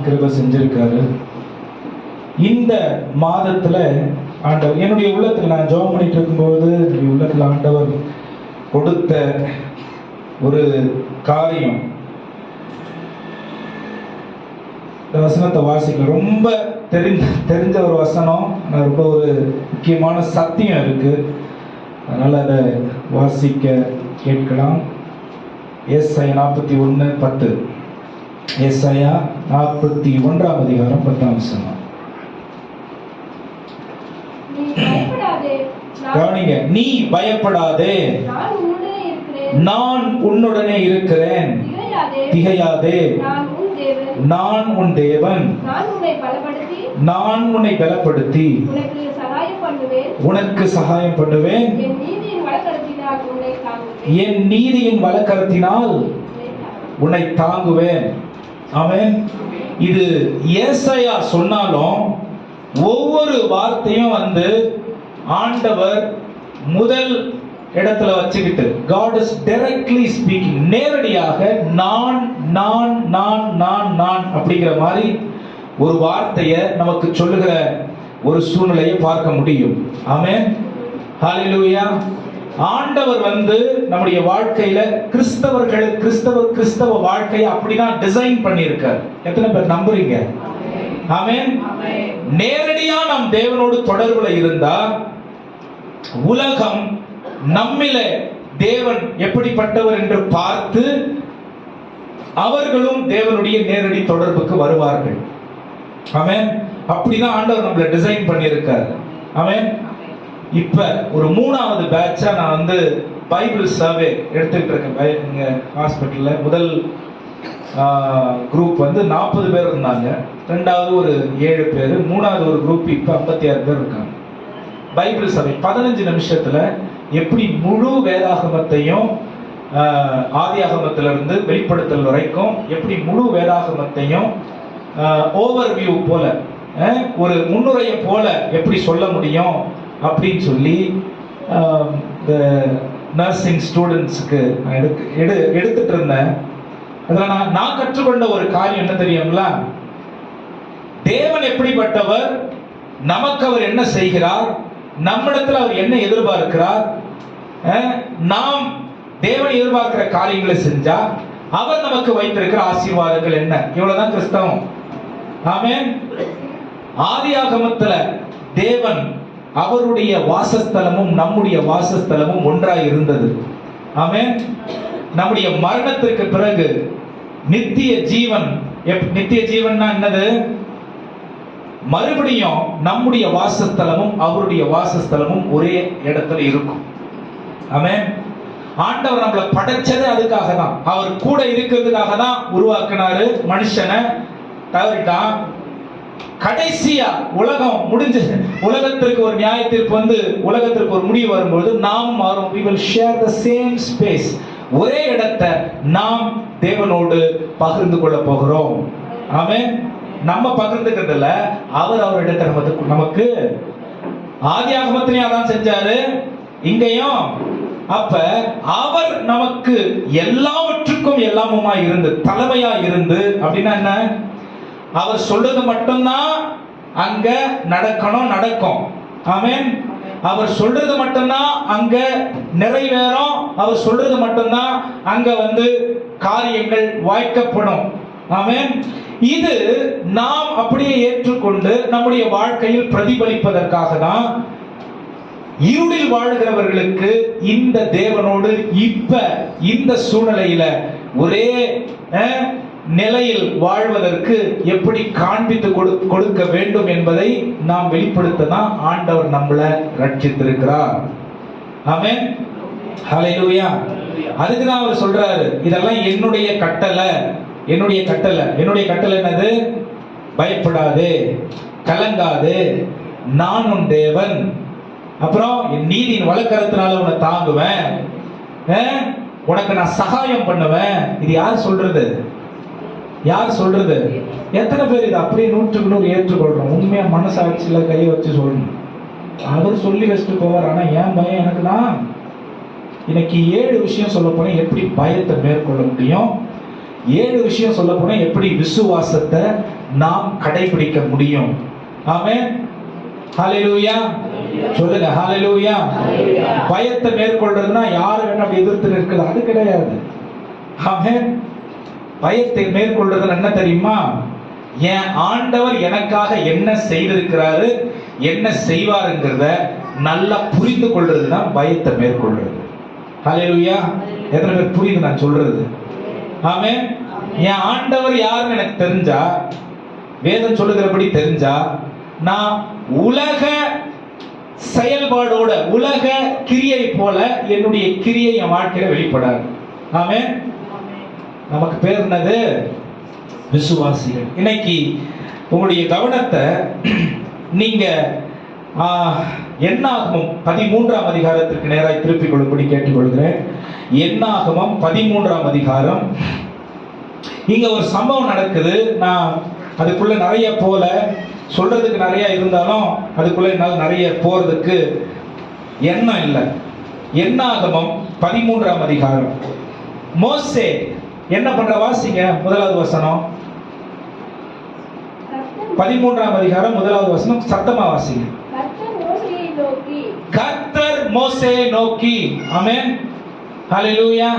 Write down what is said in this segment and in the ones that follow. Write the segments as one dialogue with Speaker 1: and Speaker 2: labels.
Speaker 1: கிருபை செஞ்சிருக்காரு. இந்த மாதத்துல ஆண்டவர் என்னுடைய உள்ளத்துல, நான் ஜெபம் பண்ணிட்டு இருக்கும்போது என்னுடைய உள்ளத்துல ஆண்டவர் கொடுத்த ஒரு காரியம், இந்த வசனத்தை வாசிக்க ரொம்ப தெரிஞ்ச ஒரு வசனம், ரொம்ப ஒரு முக்கியமான சத்தியம் இருக்கு. அதனால அதை வாசிக்க கேட்கலாம். ஏசாயா 41:10. ஏசாயா 41ஆம் அதிகாரம் 10ஆம் வசனம். கவனிங்க. நீ பயப்படாதே, நான் உன்னுடனே இருக்கிறேன். திகையாதே, நான் உன் தேவன். நான் உன்னை பலப்படுத்தி உனக்கு சகாயம் பண்ணுவேன். என் நீதியின் வலக்கரத்தினால் உன்னை தாங்குவேன். ஆமென். இது ஏசாயா சொன்னாலும் ஒவ்வொரு வார்த்தையும் ஆண்டவர் முதல் இடத்துல வச்சுக்கிட்டு, God is directly speaking, நேரடியாக நான் நான் நான் நான் நான் அப்படிங்கிற மாதிரி ஒரு வார்த்தையை நமக்கு சொல்லுகிற ஒரு சூழ்நிலையை பார்க்க முடியும். ஆமென். ஹல்லேலூயா. ஆண்டவர் நம்முடைய வாழ்க்கையில கிறிஸ்தவ வாழ்க்கையை அப்படிதான் டிசைன் பண்ணியிருக்கார். எத்தனை பேர் நம்புறீங்க? ஆமென். நேரடியா நாம் தேவனோடு தொடர்புல இருந்தா உலகம் நம்மில தேவன் எப்படிப்பட்டவர் என்று பார்த்து அவர்களும் தேவனுடைய நேரடி தொடர்புக்கு வருவார்கள். ஆமென். அப்படிதான் ஆண்டவர் நம்மளை டிசைன் பண்ணியிருக்காரு. ஆமென். இப்ப ஒரு 3வது பேட்சா நான் பைபிள் சர்வே எடுத்துட்டு இருக்கேன். ஹாஸ்பிட்டல்ல முதல் குரூப் 40 பேர் இருந்தாங்க, 2வது ஒரு 7 பேர், 3வது ஒரு குரூப் இப்ப 56 பேர் இருக்காங்க. பைபிள் சபை 15 நிமிஷத்துல எப்படி முழு வேதாகமத்தையும் ஆதியாகமத்திலிருந்து வெளிப்படுத்தல் வரைக்கும் எப்படி முழு வேதாகமத்தையும் ஓவர்வியூ போல, ஒரு முன்னுரையை போல எப்படி சொல்ல முடியும் அப்படின்னு சொல்லி நர்சிங் ஸ்டூடெண்ட்ஸுக்கு எடுத்துட்டு இருந்தேன். அதில் நான் கற்றுக்கொண்ட ஒரு காரியம் என்ன தெரியுங்களா? தேவன் எப்படிப்பட்டவர், நமக்கு அவர் என்ன செய்கிறார், நம்மிடத்தில் அவர் என்ன எதிர்பார்க்கிறார், நாம் தேவன் எதிர்பார்க்கிற காரியங்களை செஞ்சா அவர் நமக்கு வைத்திருக்கிற ஆசீர்வாதங்கள் என்ன. இவ்வளவுதான் கிறிஸ்தவம். ஆமென். ஆதியாகமத்துல தேவன் அவருடைய வாசஸ்தலமும் நம்முடைய வாசஸ்தலமும் ஒன்றாய் இருந்தது. ஆமென். நம்முடைய மரணத்திற்கு பிறகு நித்திய ஜீவன். நித்திய ஜீவன்னா என்னது? மறுபடியும் நம்முடைய வாசஸ்தலமும் அவருடைய வாசஸ்தலமும் ஒரே இடத்துல இருக்கும். ஆமென். ஆண்டவர் நம்மளை படைச்சதே அதுக்காக தான், அவர் கூட இருக்கிறதுக்காக தான் உருவாக்கினாரு. மனுஷனை தவறிட்டான். கடைசியா உலகம் முடிஞ்சு, உலகத்திற்கு ஒரு நியாயத்திற்கு உலகத்திற்கு ஒரு முடிவு வரும்போது நாம் மாறும். we will share the same space. ஒரே இடத்தை நாம் தேவனோடு பகிர்ந்து கொள்ள போகிறோம். ஆமென். நம்ம பகிர்ந்துக்கிறதுல அவர் இடத்தை நமக்கு ஆதியாகமத்திலையும் அதான் செஞ்சாரு, இங்கேயும். அப்ப அவர் நமக்கு எல்லாவற்றுக்கும் எல்லாமுமா இருந்து, தலைமையா இருந்து, அப்படின்னா என்ன? அவர் சொல்றது மட்டும்தான் அங்க நடக்கும். ஆமென். அவர் சொல்றது மட்டும்தான் அங்க நிறைவேறும். அவர் சொல்றது மட்டும்தான் அங்க காரியங்கள் வாய்க்கப்படும். ஆமென். இது நாம் அப்படியே ஏற்றுக்கொண்டு நம்முடைய வாழ்க்கையில் பிரதிபலிப்பதற்காக தான் இருளில் வாழ்கிறவர்களுக்கு இந்த தேவனோடு இப்ப இந்த சூழ்நிலையில ஒரே நிலையில் வாழ்வதற்கு எப்படி காண்பித்து கொடுக்க வேண்டும் என்பதை நாம் வெளிப்படுத்த தான் ஆண்டவர் நம்மளை ரட்சித்திருக்கிறார். ஆமென். ஹல்லேலூயா. அதுக்கு தான் அவர் சொல்றாரு, இதெல்லாம் என்னுடைய கட்டளை. என்னுடைய கட்டளை என்னது? பயப்படாதே, கலங்காதே, நான் உன் தேவன். அப்புறம் என் நீதியின் வலக்கரத்தினால உன்னை தாங்குவேன், உனக்கு நான் சகாயம் பண்ணுவேன். இது யார் சொல்றது? எத்தனை பேர் இது அப்படியே 100க்கு 100 ஏற்றுக்கொள்றோம்? உண்மையா மனசாட்சியில கையை வச்சு சொல்லணும். அவர் சொல்லி வச்சுட்டு போவார். ஆனா ஏன் பயம் எனக்கு தான்? இன்னைக்கு 7 விஷயம் சொல்ல போனா எப்படி பயத்தை மேற்கொள்ள முடியும், 7 விஷயம் சொல்ல போனா எப்படி விசுவாசத்தை நாம் கடைபிடிக்க முடியும். ஆமென். ஹalleluya. சொல்லுங்க ஹalleluya. பயத்தை மேற்கொள்றதுன்னா யாரு வேணா அப்படி எதிர்த்து நிற்கலாம், அது கிடையாது. ஆமென். பயத்தை மேற்கொள்றது என்ன தெரியுமா? என் ஆண்டவர் எனக்காக என்ன செய்திருக்கிறாரு, என்ன செய்வாருங்கிறத நல்லா புரிந்து கொள்றதுதான் பயத்தை மேற்கொள்றது. ஹalleluya. எத்தனை பேர் புரியுது நான் சொல்றது? ஆமென். என் ஆண்டவர் யாருன்னு எனக்கு தெரிஞ்சா, வேதம் சொல்லுகிறபடி தெரிஞ்சா, நான் உலக செயல்பாடோட உலக கிரியை போல என்னுடைய கிரியை என் வாழ்க்கையில வெளிப்படாது. ஆமென். நமக்கு பேர் என்னது? விசுவாசிகள். இன்னைக்கு உங்களுடைய கவனத்தை நீங்க என்னாகமம் 13ஆம் அதிகாரத்திற்கு நேராக திருப்பிக் கொள்ளும்படி கேட்டுக்கொள்கிறேன். என்னாகமம் 13ஆம் அதிகாரம். இங்க ஒரு சம்பவம் நடக்குது. நான் அதுக்குள்ள நிறைய போல சொல்றதுக்கு நிறைய இருந்தாலும் அதுக்குள்ள என்னால் நிறைய போறதுக்கு எண்ணம் இல்லை. என்னாகமம் 13ஆம் அதிகாரம். மோசே என்ன பண்ற? வாசிங்க முதலாவது வசனம். 13ஆம் அதிகாரம் முதலாவது வசனம் சத்தமா வாசிங்க. கர்த்தர் மோசேயை நோக்கி. ஆமென். ஹalleluya.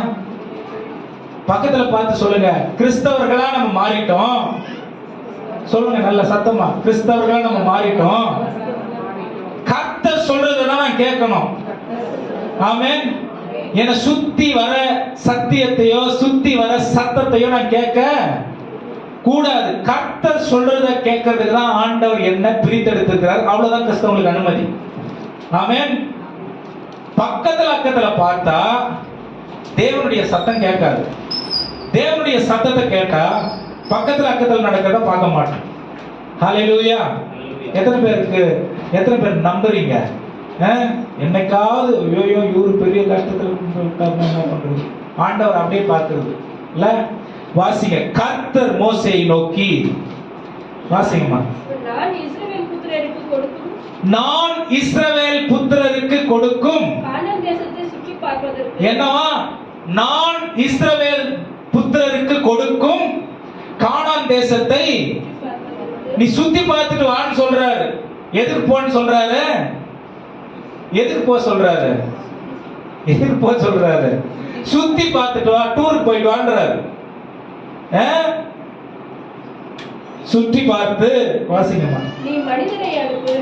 Speaker 1: பக்கத்துல பார்த்து சொல்லுங்க, கிறிஸ்தவர்களா நம்ம மாறிட்டோம். சொல்லுங்க நல்ல சத்தமா, கிறிஸ்தவர்களா நம்ம மாறிட்டோம். கர்த்தர் சொல்றதுதான் நான் கேட்கணும். ஆமென். என்னை சுத்தி வர சத்தியத்தையோ சுத்தி வர சத்தத்தையோ நான் கேட்க கூடாது. கர்த்தர் சொல்றத கேட்கறதுக்கு தான் ஆண்டவர் என்ன பிரித்தெடுத்திருக்கிறார். அவ்வளவுதான் கிறிஸ்தவங்களுக்கு அனுமதி. ஆமென். பக்கத்துல பார்த்தா தேவனுடைய சத்தம் கேட்காது. தேவனுடைய சத்தத்தை கேட்டா பக்கத்துல நடக்கிறத பார்க்க மாட்டோம். ஹalleluya. எத்தனை பேர் நம்புறீங்க? என்னைக்காவது ஐயோ இவரு பெரிய கஷ்டத்துல என்ன பண்றது? ஆண்டவர் அப்படியே பார்க்கிறது இல்ல. வாசிங்க. கர்த்தர் மோசேயை நோக்கி. வாசிங்கம்மா. நான் இஸ்ரவேல் புத்திரருக்கு கொடுக்கும் என்னவா? நான் இஸ்ரவேல் புத்திரருக்கு கொடுக்கும் கானான் தேசத்தை நீ சுத்தி பார்த்துட்டு வான்னு சொல்றாரு. எதுக்கு போன்னு சொல்றாரு? எதுக்கு போக சொல்றாரு? எதுக்கு போக சொல்றாரு? சுத்தி பார்த்துட்டு வா, டூருக்கு போயிட்டு வான்றாரு. சுற்றி பார்த்து. வாசிங்கம்மா. நீ மனிதரை அனுப்பு,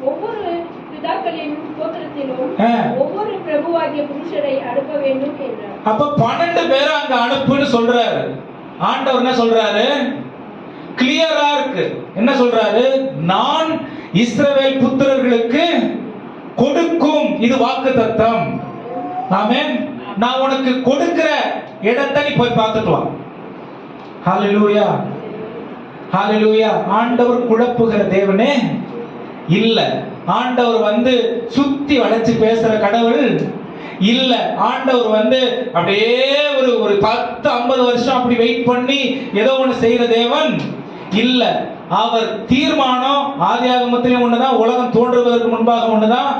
Speaker 1: ஒவ்வொரு பிதாக்களின் கோத்திரத்திலும் ஒவ்வொரு பிரபுவாகிய புருஷரை அனுப்ப வேண்டும் என்றார். அப்ப 12 பேரை அங்க அனுப்புன்னு சொல்றாரு. ஆண்டவர் என்ன சொல்றாரு? கிளியரா இருக்கு. என்ன சொல்றாரு? நான் இஸ்ரவேல் புத்திரர்களுக்கு கொடுக்கும். இது வாக்குத்தத்தம். ஆமென். நான் உனக்கு கொடுக்கிற இடத்தை நீ போய் பார்த்துட்டு வா. ஹalleluya. ஹalleluya. ஆண்டவர் குழப்புகிற தேவனே இல்ல. ஆண்டவர் சுத்தி வளைச்சு பேசுற கடவுள் இல்ல. ஆண்டவர் அப்படியே ஒரு 10-50 வருஷம் அப்படி வெயிட் பண்ணி ஏதோ ஒண்ணு செய்யற தேவன் இல்ல. அவர் தீர்மானம் ஆதியாகமத்திலே ஒண்ணுதான், உலகம் தோன்றுவதற்கு முன்பாக ஒண்ணுதான்,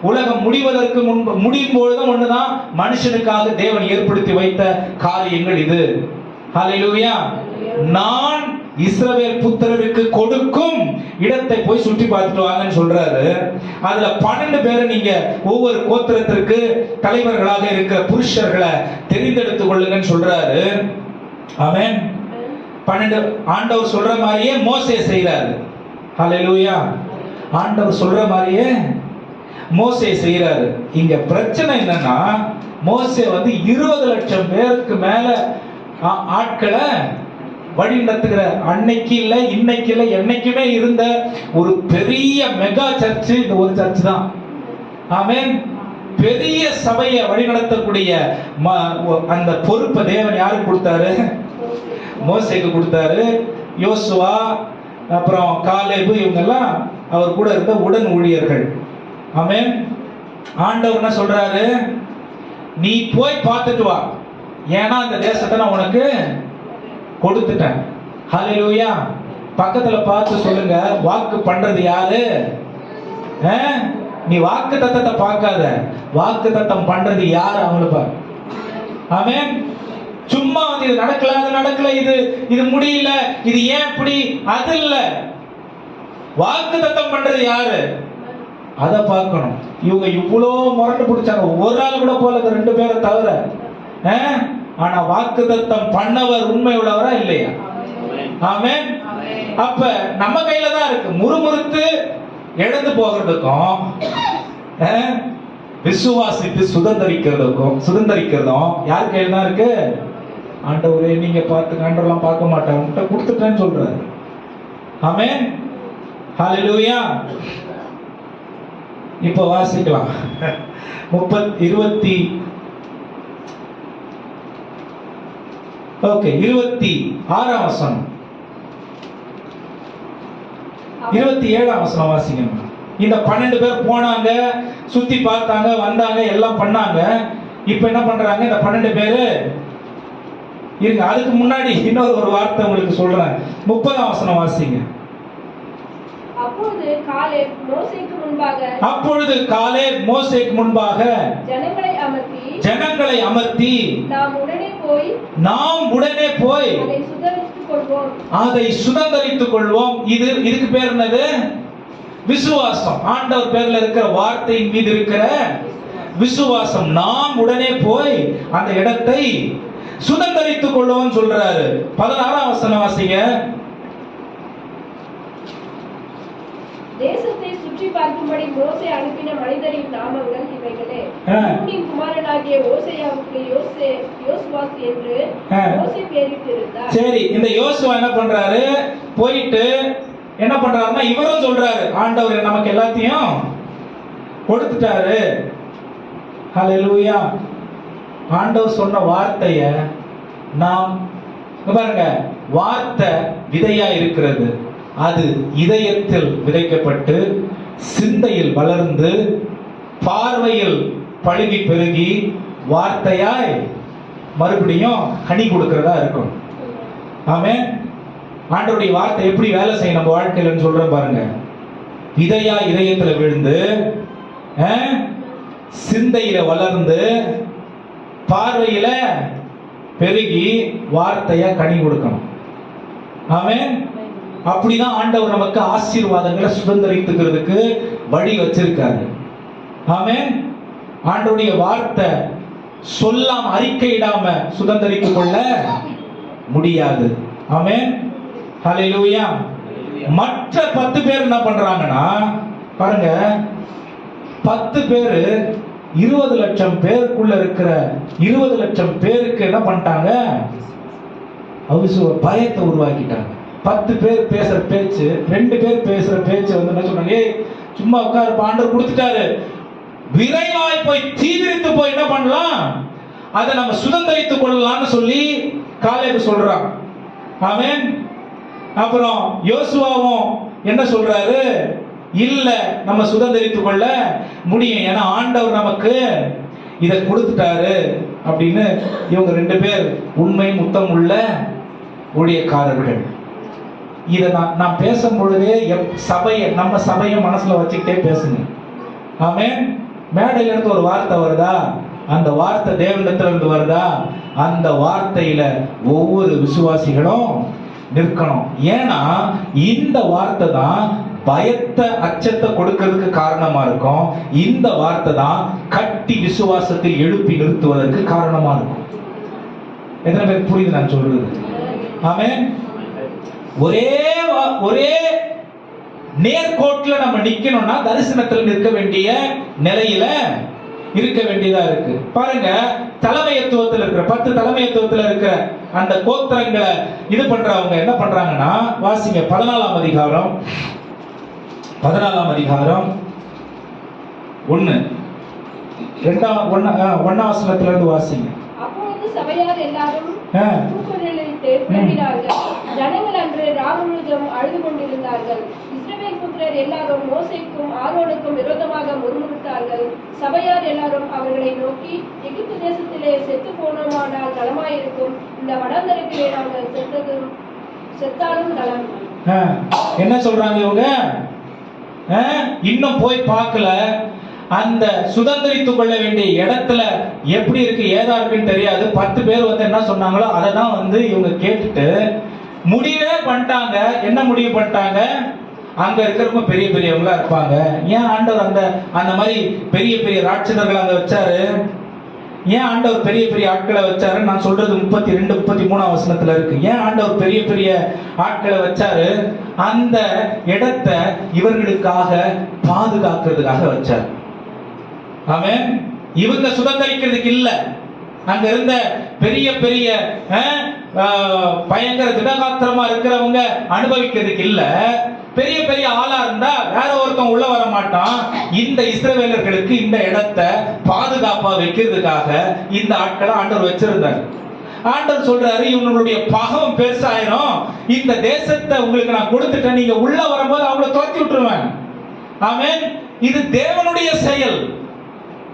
Speaker 1: உலகம் முடிவதற்கு முன்பு முடியும் பொழுதும் ஒண்ணுதான். மனுஷனுக்காக தேவன் ஏற்படுத்தி வைத்த காரியங்கள் இது. ஹalleluya. நான் இஸ்ரவேல் புத்திரருக்கு கொடுக்கும் இடத்தை போய் சுற்றி பார்த்துட்டு வாங்கன்னு சொல்றாரு. அதுல 12 பேரை நீங்க ஒவ்வொரு கோத்திரத்திற்கு தலைவர்களாக இருக்கிற புருஷர்களை தெரிந்தெடுத்துக் கொள்ளுங்கன்னு சொல்றாரு. ஆமென். 12 ஆண்டவர் சொல்ற மாதிரியே மோசே செய்யறாரு. ஹalleluya. ஆண்டவர் சொல்ற மாதிரியே மோசே செய்யறாரு. இங்க பிரச்சனை என்னன்னா, மோசே 20 லட்சம் பேருக்கு மேல ஆட்களை வழி நடத்துகிற அன்னைக்கு இல்ல, இன்னைக்கு இல்ல, என்னைக்குமே இருந்த ஒரு பெரிய மெகா சர்ச் இந்த ஒரு சர்ச் தான். ஆமென். பெரிய சபையை வழி நடத்தக்கூடிய அந்த பொறுப்பை தேவன் யாருக்கு கொடுத்தாரு? மோசேக்கு கொடுத்தாரு. யோசுவா அப்புறம் காலேபு இவங்கெல்லாம் அவர் கூட இருந்த உடன் ஊழியர்கள். ஆமென். ஆண்டவர் என்ன சொல்றாரு? நீ போய் பார்த்துட்டு வா, ஏன்னா அந்த தேசத்தை நான் உனக்கு கொடுத்துட்டேன். ஹalleluya. பக்கத்துல பார்த்து சொல்லுங்க, வாக்கு பண்றது யாரு? நீ வாக்கு தத்தத்தை பார்க்காத, வாக்கு தத்தம் பண்றது யாரு அவங்கள பாரு. ஆமென். சும்மா வந்து இது நடக்கல, அது நடக்கல, இது முடியல, இது ஏன் இப்படி, அது இல்ல. வாக்குத்தத்தம் பண்றது யாரு? அத பார்க்கணும். இவங்க இவ்வளோ முரண்டு பிடிச்சாங்க, ஒரு ஆள் கூட போல, 2 பேரை தவிர. ஆனா வாக்குத்தத்தம் பண்ணவர் உண்மை உள்ளவரா இல்லையா? ஆமென். அப்ப நம்ம கையில தான் இருக்கு. முறுமுறுத்து எழுந்து போகிறதுக்கும் விசுவாசித்து சுதந்தரிக்கிறதும் யார் கையில தான் இருக்கு? ஆண்டவரே நீங்க பார்த்து, ஆண்டவரெல்லாம் பார்க்க மாட்டேன், உன்கிட்ட கொடுத்துட்டேன்னு சொல்றாரு. ஆமென். ஹல்லேலூயா. இப்போ வாசிக்கலாம் 26ஆம் வசனம், 27ஆம் வசனம் வாசிக்கணும். இந்த 12 பேர் போனாங்க, சுத்தி பார்த்தாங்க, வந்தாங்க, எல்லாம் பண்ணாங்க. இப்ப என்ன பண்றாங்க இந்த 12 பேரு? இருங்க, அதுக்கு முன்னாடி இன்னொரு வார்த்தை உங்களுக்கு சொல்றேன். 30ஆம் வசனம் வாசிங்க.
Speaker 2: அப்பொழுது காலேப் மோசேக்கு முன்பாக
Speaker 1: ஜனங்களை அமர்த்தி நாம் உடனே போய் அதை சுதந்தரித்துக் கொள்வோம். இதுக்கு பேர் என்னது? விசுவாசம். ஆண்டவர் பேர்ல இருக்கிற வார்த்தையின் மீது இருக்கிற விசுவாசம். நாம் உடனே போய் அந்த இடத்தை சுதந்தரித்துக் கொள்வோம் சொல்றாரு. 16ஆம் வசனம் வாசிங்க.
Speaker 2: தேசத்தை சுற்றி பார்க்கும்படி மோசே அனுப்பின மனிதரின் நாமங்கள் இவைகளே. நூனின் குமாரனாகிய ஓசேயாவுக்கு யோசுவாஸ் என்று மோசே பெயரிட்டிருந்தார்.
Speaker 1: சரி, இந்த யோசுவா என்ன பண்றாரு? போயிட்டு என்ன பண்றாருன்னா, இவரும் சொல்றாரு, ஆண்டவர் நமக்கு எல்லாத்தையும் கொடுத்துட்டாரு. ஹல்லேலூயா. ஆண்டவர் சொன்ன வார்த்தைய நாம் பாருங்க, வார்த்தை விதையா இருக்கிறது. அது இதயத்தில் விதைக்கப்பட்டு சிந்தையில் வளர்ந்து பார்வையில் பழுகி பெருகி வார்த்தையாய் மறுபடியும் கனி கொடுக்கிறதா இருக்கும். ஆமென். ஆண்டவருடைய வார்த்தை எப்படி வேலை செய்யும் நம்ம வாழ்க்கையில சொல்றேன் பாருங்க. விதையா இதயத்துல விழுந்து சிந்தையில வளர்ந்து பார்வையில பெருகி வார்த்தையா கனி கொடுக்கணும். ஆமென். அப்படிதான் ஆண்டவர் நமக்கு ஆசீர்வாதங்களை சுதந்தரித்துக்கிறதுக்கு வழி வச்சிருக்காரு. ஆமென். ஆண்டவருடைய வார்த்தை சொல்லாம அறிக்கையிடாம சுதந்தரித்துக் கொள்ள முடியாது. ஆமென். ஹல்லேலூயா. மற்ற 10 பேர் என்ன பண்றாங்கன்னா பாருங்க, 10 பேரு 20 லட்சம் பேருக்குள்ள இருக்கிற 20 லட்சம் பேருக்கு என்ன பண்ணிட்டாங்க? பயத்தை உருவாக்கிட்டாங்க. 10 பேர் பேசுற பேச்சு, 2 பேர் பேசுற பேச்சு வந்து என்ன சொன்னாங்க? சும்மா உட்காரு, ஆண்டவர் கொடுத்துட்டாரு, விரைவாய் போய் தீவிரித்து போய் என்ன பண்ணலாம், அதை நம்ம சுதந்தரித்துக் கொள்ளலாம்னு சொல்லி காலேப் சொல்றான். ஆமென். அப்புறம் யோசுவாவும் என்ன சொல்றாரு? இல்ல, நம்ம சுதந்தரித்துக் கொள்ள முடியும், ஏன்னா ஆண்டவர் நமக்கு இதை கொடுத்துட்டாரு அப்படின்னு. இவங்க 2 பேர் உண்மை முத்தம் உள்ள ஊழியக்காரர்கள். இதை நான் பேசும் பொழுதே நம்ம சபையை மனசுல வச்சுக்கிட்டே பேசுங்க. ஆமென். மேடையில இருந்து ஒரு வார்த்தை வருதா, அந்த வார்த்தை தேவனிடத்துல இருந்து வருதா, அந்த வார்த்தையில ஒவ்வொரு விசுவாசிகளும் நிற்கணும். ஏன்னா இந்த வார்த்தை தான் பயத்தை அச்சத்தை கொடுக்கிறதுக்கு காரணமா இருக்கும். இந்த வார்த்தை தான் கட்டி விசுவாசத்தை எழுப்பி நிறுத்துவதற்கு காரணமா இருக்கும். எத்தனை பேர் புரியுது நான் சொல்றது? ஆமென். ஒரே நேர்கோட்டுல நம்ம நிக்கணும்னா தரிசனத்தில் நிற்க வேண்டிய நிலையில இருக்க வேண்டியதா இருக்கு. பாருங்க, தலைமைத்துவத்தில் இருக்கிற 10 தலைமைத்துவத்தில் இருக்கிற அந்த கோத்திரங்களை இது பண்றவங்க என்ன பண்றாங்கன்னா, வாசிங்க 14ஆம் அதிகாரம் 1 வசனத்துல இருந்து வாசிங்க.
Speaker 2: அப்பொழுது சபையார் எல்லாரும் கூக்குரலிட்டு புலம்பினார்கள். ஜனங்கள் அன்று ராமுழுதும் அழுது கொண்டிருந்தார்கள். இஸ்ரவேல் புத்திரர் எல்லாரும் மோசேக்கும் ஆரோனுக்கும் விரோதமாக முறுமுறுத்தார்கள். சபையார் எல்லாரும் அவர்களை நோக்கி, எகிப்து தேசத்திலே செத்து போனோமானால் நலமாயிருக்கும், இந்த வனாந்தரத்திலே நாங்கள் செத்தாலும் நலம்.
Speaker 1: என்ன சொல்றாங்க இவங்க? இன்னும் போய் பார்க்கல, அந்த சுதந்திரித்துக் கொள்ள வேண்டிய இடத்துல எப்படி இருக்கு ஏதா இருக்குன்னு தெரியாது. 10 பேர் வந்து என்ன சொன்னாங்களோ அதை தான் வந்து இவங்க கேட்டுட்டு முடிவே பண்ணிட்டாங்க. என்ன முடிவு பண்ணிட்டாங்க? அங்க இருக்கிறவங்க பெரிய பெரியவங்களா இருப்பாங்க. ஏன் ஆண்டவர் அந்த மாதிரி பெரிய பெரிய ராட்சதர்கள் அங்க வச்சாரு? ஏன் ஆண்டவர் பெரிய பெரிய ஆட்களை வச்சாரு? நான் சொல்றது 32 33 வசனத்துல இருக்கு. ஏன் ஆண்டவர் பெரிய பெரிய ஆட்களை வச்சாரு? அந்த இடத்தை இவர்களுக்காக பாதுகாக்கிறதுக்காக வச்சார். ஆமென். இவங்க சுதந்திரிக்கிறதுக்கு இல்ல, அங்க இருந்த பெரிய பெரிய பயங்கர திடகாத்திரமா இருக்கிறவங்க அனுபவிக்கிறதுக்கு இல்ல. பெரிய பெரிய ஆளா இருந்தா வேற ஒருத்தன் உள்ள வர மாட்டான். இந்த இஸ்ரவேலர்களுக்கு இந்த இடத்தை பாதுகாப்பா வைக்கிறதுக்காக இந்த ஆட்களை ஆண்டவர் வச்சிருந்தார். ஆண்டவர் சொல்றாரு, இவங்களுடைய பாவம் பெருசாயிரும், இந்த தேசத்தை உங்களுக்கு நான் கொடுத்துட்டேன், நீங்க உள்ள வரும்போது அவங்கள துரத்தி விட்டுருவேன். ஆமென். இது தேவனுடைய செயல்.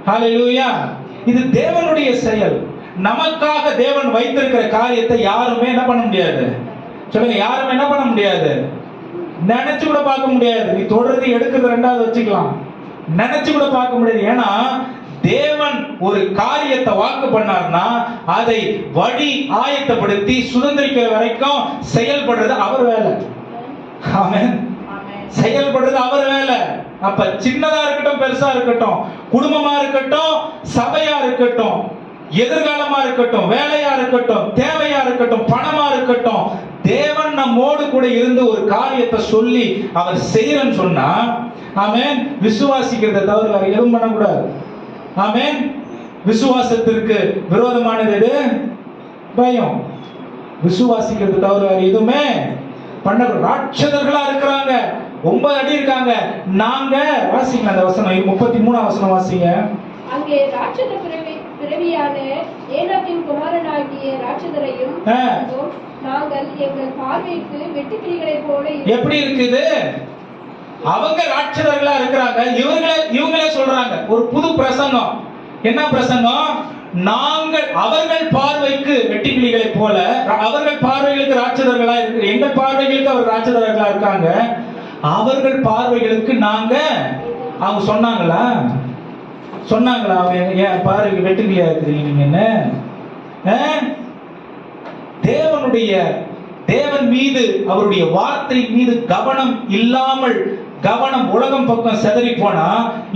Speaker 1: ஹல்லேலூயா. இது தேவனுடைய செயல். நமக்காக தேவன் வைத்திருக்கிற காரியத்தை யாருமே என்ன பண்ண முடியாது? சொல்லுங்க, யாருமே என்ன பண்ண முடியாது? நினைச்சு கூட பார்க்க முடியாது. நீ தொடர்ந்து எடுக்கிறது ரெண்டாவது வச்சுக்கலாம், நினைச்சு கூட பார்க்க முடியாது. ஏன்னா தேவன் ஒரு காரியத்தை வாக்கு பண்ணார்னா அதை வழி ஆயத்தப்படுத்தி சுதந்திரிக்கிற வரைக்கும் செயல்படுறது அவர் வேலை. ஆமென். செயல்படுறது அவர் வேலை. அப்ப சின்னதா இருக்கட்டும், பெருசா இருக்கட்டும், குடும்பமா இருக்கட்டும், சபையா இருக்கட்டும், எதிர்காலமா இருக்கட்டும், வேலையா இருக்கட்டும், தேவையா இருக்கட்டும், பணமா இருக்கட்டும், தேவன் நம்மோடு கூட இருந்து ஒரு காரியத்தை சொல்லி அவர் செய்யறன்னு சொன்னா, ஆமென், விசுவாசிக்கிறத தவிர வேற எதுவும் பண்ணக்கூடாது. ஆமென். விசுவாசத்திற்கு விரோதமானது எது? பயம். விசுவாசிக்கிறது தவிர வேற எதுவுமே பண்ண. ராட்சதர்களா இருக்கிறாங்க, 9 அடி இருக்காங்க. நாங்க வாசிங்க அந்த வசனம், 33 வசனம் வாசிங்க.
Speaker 2: அங்கே ராட்சத பிறவியான ஏனாக்கின் குமாரனாகிய ராட்சதரையும் நாங்கள் எங்கள் பார்வைக்கு வெட்டுக்கிளிகளை போல. எப்படி இருக்குது? அவங்க ராட்சதர்களா இருக்கிறாங்க. இவங்களே சொல்றாங்க ஒரு புது பிரசங்கம். என்ன பிரசங்கம்? நாங்கள் அவர்கள் பார்வைக்கு வெட்டுக்கிளிகளை போல, அவர்கள் பார்வைகளுக்கு ராட்சதர்களா இருக்கு, எங்கள் பார்வைகளுக்கு அவர் ராட்சதர்களா இருக்காங்க. அவர்கள் பார்வைகளுக்கு நாங்க, அவங்க சொன்னாங்களா? அவங்க ஏன் பார்வைக்கு வெட்டுக்கிளியா இருக்கிறீங்க நீங்க? என்ன தேவன் மீது, அவருடைய வார்த்தை மீது கவனம் இல்லாமல், கவனம் உலகம் பக்கம் சிதறி போனா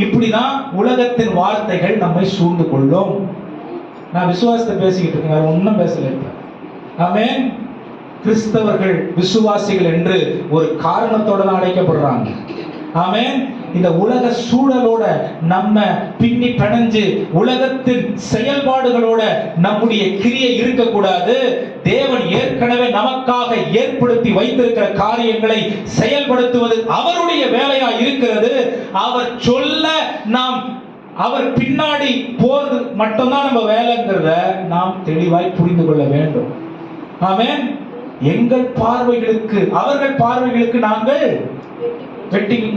Speaker 2: இப்படிதான் உலகத்தின் வார்த்தைகள் நம்மை சூழ்ந்து கொள்ளும். நான் விசுவாசத்தை பேசிக்கிட்டு இருக்கேன், வேற ஒன்னும் பேசல. ஆமென். கிறிஸ்தவர்கள் விசுவாசிகள் என்று ஒரு காரணத்தோட தான் அழைக்கப்படுறாங்க. ஆமென். இந்த உலக சூழலோட நம்ம பின்னி பிணைஞ்சு உலகத்தின் செயல்பாடுகளோட நம்முடைய கிரியை இருக்கக்கூடாது. தேவன் ஏற்கனவே நமக்காக ஏற்படுத்தி வைத்திருக்கிற காரியங்களை செயல்படுத்துவது அவருடைய வேலையா இருக்கிறது. அவர் சொல்ல நாம் அவர் பின்னாடி போறது மட்டும்தான் நம்ம வேலைங்கிறத நாம் தெளிவாய் புரிந்து கொள்ள வேண்டும். ஆமென். எங்கள் பார்வைகளுக்கு, அவர்கள் பார்வைகளுக்கு நாங்கள்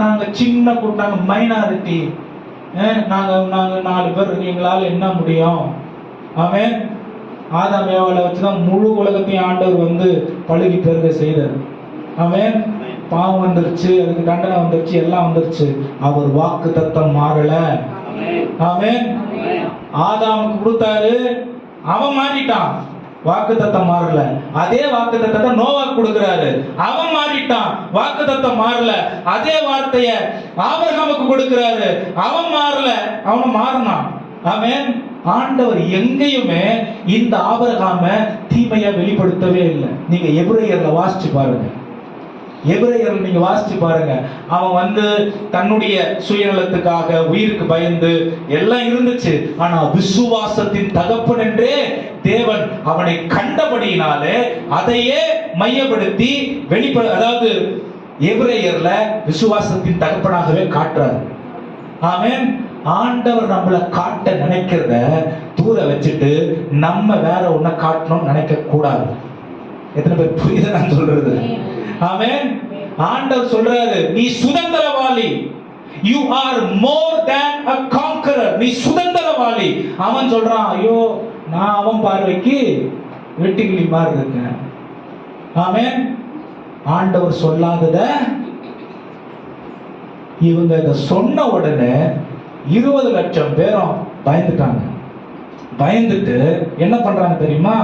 Speaker 2: நாங்க சின்ன கூட்டாங்க, மைனாரிட்டி, நாங்க 4 பேர் இருக்கு, எங்களால என்ன முடியும்? ஆமென். ஆதாம் ஏவாளை வச்சுதான் முழு உலகத்தையும் ஆண்டவர் வந்து பழுகி பெருக செய்தார். ஆமென். பாவம் வந்துருச்சு, அதுக்கு தண்டனை வந்துருச்சு, எல்லாம் வந்துருச்சு. அவர் வாக்கு தத்தம் மாறல. ஆமென். ஆதாமுக்கு கொடுத்தாரு, அவன் மாறிட்டான், வாக்கு தத்தம் மாறல. அதே வாக்கு தத்தத்தை நோவாக்கு கொடுக்கிறாரு, அவன் மாறிட்டான், வாக்கு தத்தம் மாறல. அதே வார்த்தைய ஆபிரகாமுக்கு கொடுக்கிறாரு, அவன் மாறல, அவன் மாறினான். ஆமென். ஆண்டவர் எங்கேயுமே இந்த ஆபிரகாம தீமையா வெளிப்படுத்தவே இல்லை. நீங்க எபிரேயர்ல வாசிச்சு பாருங்க, எபிரேயர் நீங்க வாசிச்சு பாருங்க. அவன் வந்து தன்னுடைய சுயநலத்துக்காக உயிருக்கு பயந்து எல்லாம் இருந்துச்சு. ஆனா விசுவாசத்தின் தகப்பன் என்றே தேவன் அவனை கண்டபடியினாலே அதையே மையப்படுத்தி அதாவது எபிரேயர்ல விசுவாசத்தின் தகப்பனாகவே காட்டுறாரு. ஆமென். ஆண்டவர் நம்மளை காட்ட நினைக்கிறத தூர வச்சுட்டு நம்ம வேற ஒன்ன காட்டணும் நினைக்க கூடாது. எத்தனை பேர் புரியுது நான் சொல்றது? ஆமென். ஆண்டவர் சொல்றாரு, நீ சுதந்திரவாளி. You are more than a conqueror. நீ சுதந்திரவாளி. அவன் சொல்றான், ஐயோ நான் அவன் பார்வைக்கு வெட்டுக்கிளி மாதிரி இருக்கேன். ஆமென். ஆண்டவர் சொல்லாதத இவங்க இத சொன்ன உடனே
Speaker 1: 20 லட்சம் பேரும் பயந்துட்டாங்க. பயந்துட்டு என்ன பண்றாங்க தெரியுமா?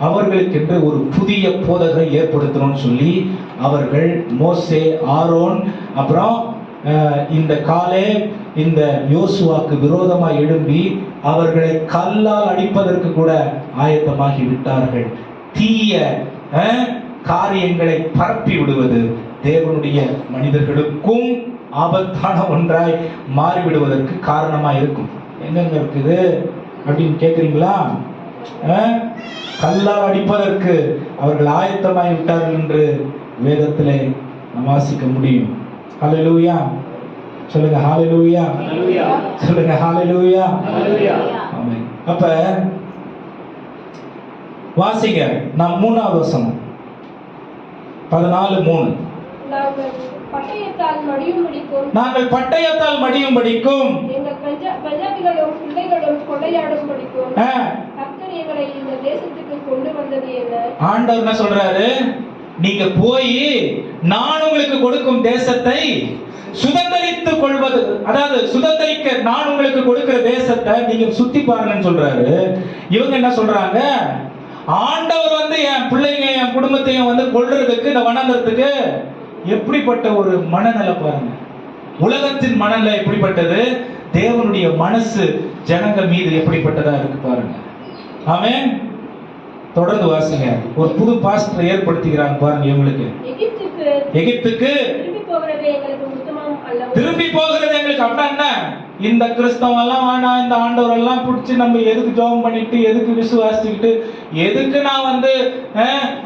Speaker 1: அவர்களுக்கு என்று ஒரு புதிய போதகரை ஏற்படுத்தணும்னு சொல்லி அவர்கள் மோசே, ஆரோன், அப்புறம் இந்த காலேப், இந்த யோசுவாக்கு விரோதமாக எழும்பி அவர்களை கல்லால் அடிப்பதற்கு கூட ஆயத்தமாகி விட்டார்கள். தீய காரியங்களை பரப்பி விடுவது தேவனுடைய மனிதர்களுக்கும் ஆபத்தான ஒன்றாய் மாறிவிடுவதற்கு காரணமா இருக்கும். எங்கெங்க இருக்குது அப்படின்னு கேட்குறீங்களா? கல்லால் அடிப்பதற்கு அவர்கள் ஆயத்தமாகி விட்டார்கள் என்று வேதத்திலே வாசிக்க முடியும். ஹல்லேலூயா சொல்லுங்க, ஹல்லேலூயா சொல்லுங்க, ஹல்லேலூயா. ஆமென். அப்ப வாசிங்க, நாம் 3வது வசனம் 14:3. நாங்கள் பட்டயத்தால் மடியும்படிக்கும்
Speaker 2: எங்கள் பிரஜைகளும் பிள்ளைகளும் கொள்ளையாடும்படிக்கும் கர்த்தர் எங்களை இந்த தேசத்துக்கு கொண்டு வந்தது என்ன?
Speaker 1: ஆண்டவர் என்ன சொல்றாரு? நீங்க போய் நான் உங்களுக்கு கொடுக்கும் தேசத்தை சுதந்தரித்துக் கொள்வது, அதாவது சுதந்தரிக்க நான் உங்களுக்கு கொடுக்கிற தேசத்தை நீங்க சுத்தி பாருங்கன்னு சொல்றாரு. இவங்க என்ன சொல்றாங்க? ஆண்டவர் வந்து என் பிள்ளைங்க என் குடும்பத்தையும் வந்து கொல்றதுக்கு, இந்த வணங்குறதுக்கு எப்படிப்பட்ட ஒரு மனநிலை பாருங்க. உலகத்தின் மனநிலை எப்படிப்பட்டது, தேவனுடைய மனசு ஜனங்கள் மீது எப்படிப்பட்டதா இருக்கு பாருங்க. ஆமென். தொடர்ந்து வாசிங்க. ஒரு புது பாஸ்டர் ஏற்படுத்திக்கிறாங்க பாருங்க. இவங்களுக்கு எகிப்துக்கு திரும்பி போகிறது எங்களுக்கு அப்படின்னா இந்த கிறிஸ்தவம் எல்லாம் வேணாம், இந்த ஆண்டவர் எல்லாம் பிடிச்சி நம்ம எதுக்கு ஜெபம் பண்ணிட்டு, எதுக்கு விசுவாசிச்சுக்கிட்டு, எதுக்கு நான் வந்து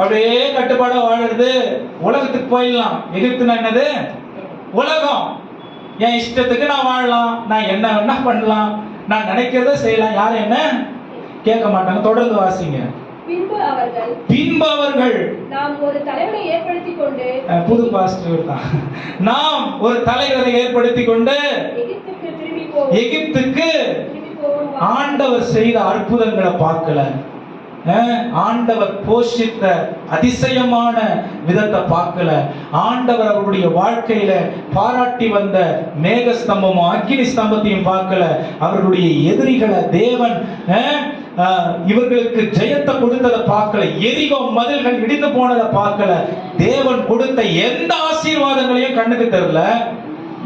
Speaker 1: அப்படியே கட்டுப்பாட வாழறது, உலகத்துக்கு போயிடலாம். எகிப்துனா என்னது? உலகம். என் இஷ்டத்துக்கு நான் வாழலாம், நான் என்ன வேணா பண்ணலாம், நான் நினைக்கிறத செய்யலாம், யாரும் என்ன கேட்க மாட்டாங்க. தொடர்ந்து வாசிங்க. பின்பு அவர்கள் நாம் ஒரு தலைவரை ஏற்படுத்திக் கொண்டு, புது பாஸ்டர் தான், நாம் ஒரு தலைவரை ஏற்படுத்திக் கொண்டு எகிப்துக்கு ஆண்டவர் செய்த அற்புதங்களை பார்க்கல, ஆண்டவர் போஷித்த அதிசயமான விதத்தை பார்க்கல, ஆண்டவர் அவருடைய வாழ்க்கையில பாராட்டி வந்த மேக ஸ்தம்பமும் அக்கினி ஸ்தம்பத்தையும் பார்க்கல, அவர்களுடைய எதிரிகளை தேவன் இவர்களுக்கு ஜெயத்தை கொடுத்ததை பார்க்கல, எரிகோ மதில்கள் இடிந்து போனதை பார்க்கல, தேவன் கொடுத்த எந்த ஆசீர்வாதங்களையும் கண்ணுக்கு தெரியல.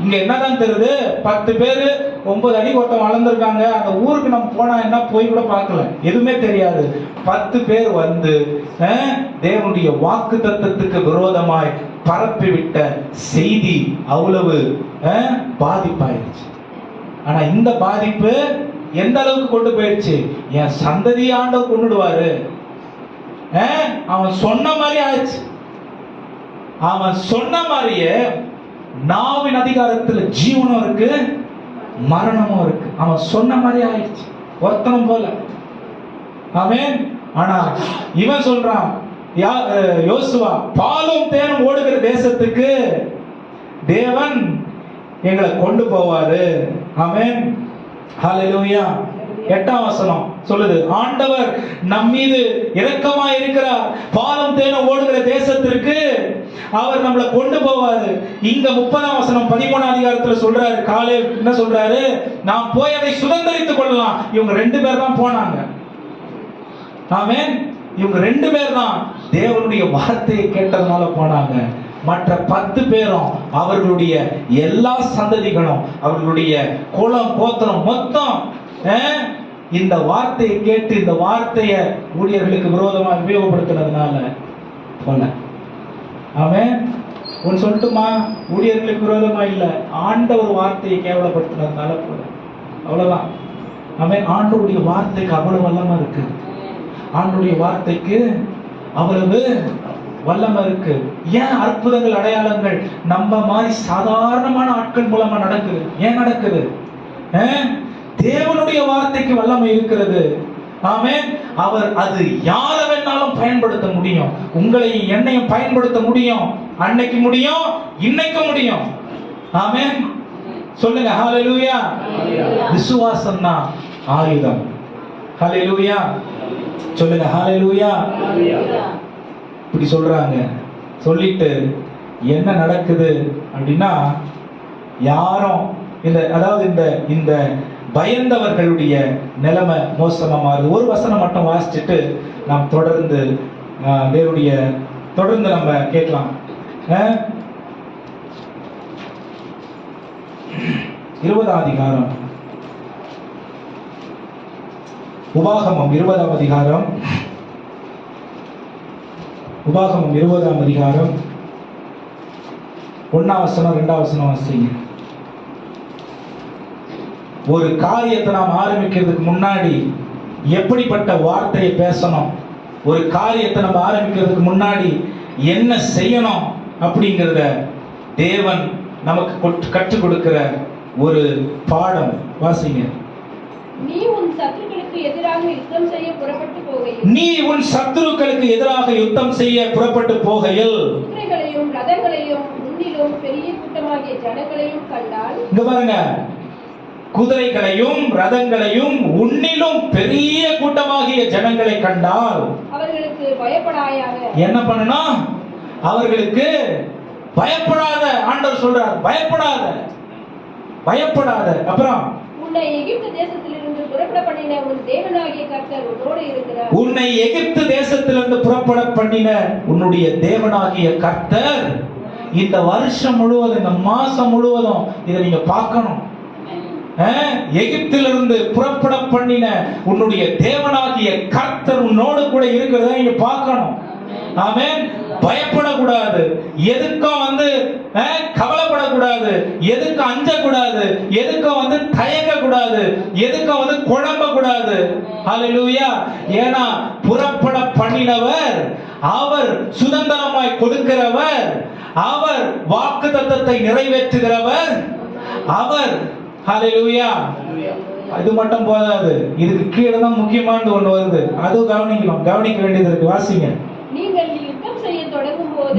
Speaker 1: இங்க என்னதான் தெரியுது? 10 பேரு 9 அடி ஒருத்தன் வளர்ந்துருக்காங்க. அந்த ஊருக்கு நம்ம போனா என்ன போய் கூட பார்க்கல, எதுவுமே தெரியாது. 10 பேர் வந்து தேவனுடைய வாக்கு தத்தத்துக்கு விரோதமாய் பரப்பி விட்ட செய்தி அவ்வளவு பாதிப்பாயிருச்சு. ஆனா இந்த பாதிப்பு எந்த அளவுக்கு கொண்டு போயிடுச்சு? என் சந்ததி ஆண்டவர் கொண்டுடுவாரு, அவன் சொன்ன மாதிரி ஆயிடுச்சு. அவன் சொன்ன மாதிரியே நாவின் அதிகாரத்துல ஜீவனும் இருக்கு, மரணமும் இருக்கு. அவன் சொன்ன மாதிரி ஆயிடுச்சு, ஒருத்தனும் போல. ஆமென். ஆனா இவன் சொல்றான், யோசுவா, பாலும் தேனும் ஓடுகிற தேசத்துக்கு தேவன் எங்களை கொண்டு போவாரு. ஆமென். ஹல்லேலூயா. 8ஆம் வசனம் சொல்லுது, ஆண்டவர் நம் மீது இரக்கமா இருக்கிறார், பாலும் தேனும் ஓடுகிற தேசத்திற்கு அவர் நம்மளை கொண்டு போவாரு. இங்க 30ஆம் வசனம் 13ஆம் அதிகாரத்துல சொல்றாரு, காலேப் என்ன சொல்றாரு? நாம் போய் அதை சுதந்தரித்துக் கொள்ளலாம். இவங்க 2 பேர் தான் போனாங்க. ஆமென். இவங்க 2 பேர் தான் தேவனுடைய வார்த்தையை கேட்டதுனால போனாங்க. மற்ற 10 பேரும் அவர்களுடைய எல்லா சந்ததிகளும், அவர்களுடைய குலம் கோத்திரம் மொத்தம் இந்த வார்த்தையை கேட்டு இந்த வார்த்தையை ஊழியர்களுக்கு விரோதமாக உபயோகப்படுத்தினதுனால போல. ஆமென். ஒன்னு சொல்லட்டுமா? ஊழியர்களுக்கு விரோதமா இல்ல, ஆண்டவர் வார்த்தையை கேவலப்படுத்தினதுனால போல. அவ்வளவுதான். ஆமென். ஆண்டவருடைய வார்த்தைக்கு அவ்வளவு வல்லமை இருக்கு. ஆண்டவருடைய வார்த்தைக்கு அவ்வளவு வல்லமை இருக்கு. ஏன் அற்புதங்கள் அடையாளங்கள் நம்ம மாதிரி சாதாரணமான ஆட்கள் மூலமா நடக்குது? ஏன் நடக்குது? தேவனுடைய வார்த்தைக்கு வல்லமை இருக்கிறது. ஆமென். அவர் அது யார வேணாலும் பயன்படுத்த முடியும். உங்களை என்னையும் பயன்படுத்த முடியும். அன்னைக்கு முடியும், இன்னைக்கு முடியும். ஆமென். சொல்லுங்க ஹல்லேலூயா. விசுவாசம் தான் ஆயுதம். ஹல்லேலூயா. சொல்லுங்க ஹல்லேலூயா. இப்படி சொல்றாங்க. சொல்லிட்டு என்ன நடக்குது அப்படின்னா, யாரும் அதாவது இந்த பயந்தவர்களுடைய நிலைமை மோசமா மாறுது. ஒரு வசனம் மட்டும் வாசிச்சுட்டு நாம் தொடர்ந்து நம்ம கேட்கலாம். 20ஆம் அதிகாரம், உபாகமம் 20ஆம் அதிகாரம், உபாகமம் 20ஆம் அதிகாரம் 1ஆம் வசனம் 2ஆம் வசனம் வாசிங்க. ஒரு காரியத்தை நாம் ஆரம்பிக்கிறதுக்கு முன்னாடி எப்படிப்பட்ட வார்த்தையை பேசணும், ஒரு காரியத்தை நம்ம ஆரம்பிக்கிறதுக்கு முன்னாடி என்ன செய்யணும் அப்படிங்கிறத தேவன் நமக்கு கற்றுக் கொடுக்கிற ஒரு பாடம். வாசிங்க.
Speaker 2: நீ உன் சத்துருக்களுக்கு எதிராக யுத்தம் செய்ய புறப்பட்டு போகையில் குதிரைகளையும் ரதங்களையும் உன்னிலும் பெரிய கூட்டமாகிய ஜனங்களையும் கண்டால்,
Speaker 1: இங்க பாருங்க, குதிரைகளையும் ரதங்களையும் உன்னிலும் பெரிய கூட்டமாகிய ஜனங்களை கண்டால் அவர்களுக்கு பயப்படாயாக. என்ன பண்ணணும்? அவர்களுக்கு பயப்படாத. ஆண்டவர் சொல்றார், பயப்படாத. அப்புறம்
Speaker 2: உன்னை எகிப்து தேசத்திலிருந்து புறப்பட பண்ணின உன் தேவனாகிய கர்த்தர் உன்னோடு இருக்கிறார்.
Speaker 1: உன்னை எகிப்து தேசத்திலிருந்து புறப்பட பண்ணின உன்னுடைய தேவனாகிய கர்த்தர் இந்த வருஷம் முழுவதும், இந்த மாசம் முழுவதும் இதை நீங்க பார்க்கணும். எகிப்திலிருந்து புறப்பட பண்ணின உன்னுடைய தேவனாகிய கர்த்தர் உன்னோடு கூட இருக்கிறத நீங்க பார்க்கணும். ஆமென். பயப்படக்கூடாது, எதுக்கும் கவலைப்படக்கூடாது, எதுக்கு அஞ்சக்கூடாது, எதுக்கும் தயங்கக்கூடாது, எதுக்கும் குழம்பக்கூடாது. ஹல்லேலூயா. ஏன்னா புறப்பட பண்ணினவர், அவர் சுதந்திரமாய் கொடுக்கிறவர், அவர் வாக்குத்தத்தத்தை நிறைவேற்றுகிறவர், அவர். ஹல்லேலூயா. இது மட்டும் போதாது, இதுக்கு கீழே தான் முக்கியமானது ஒண்ணு வருது. அது கவனிக்க வேண்டியது இருக்கு. வாசிங்க.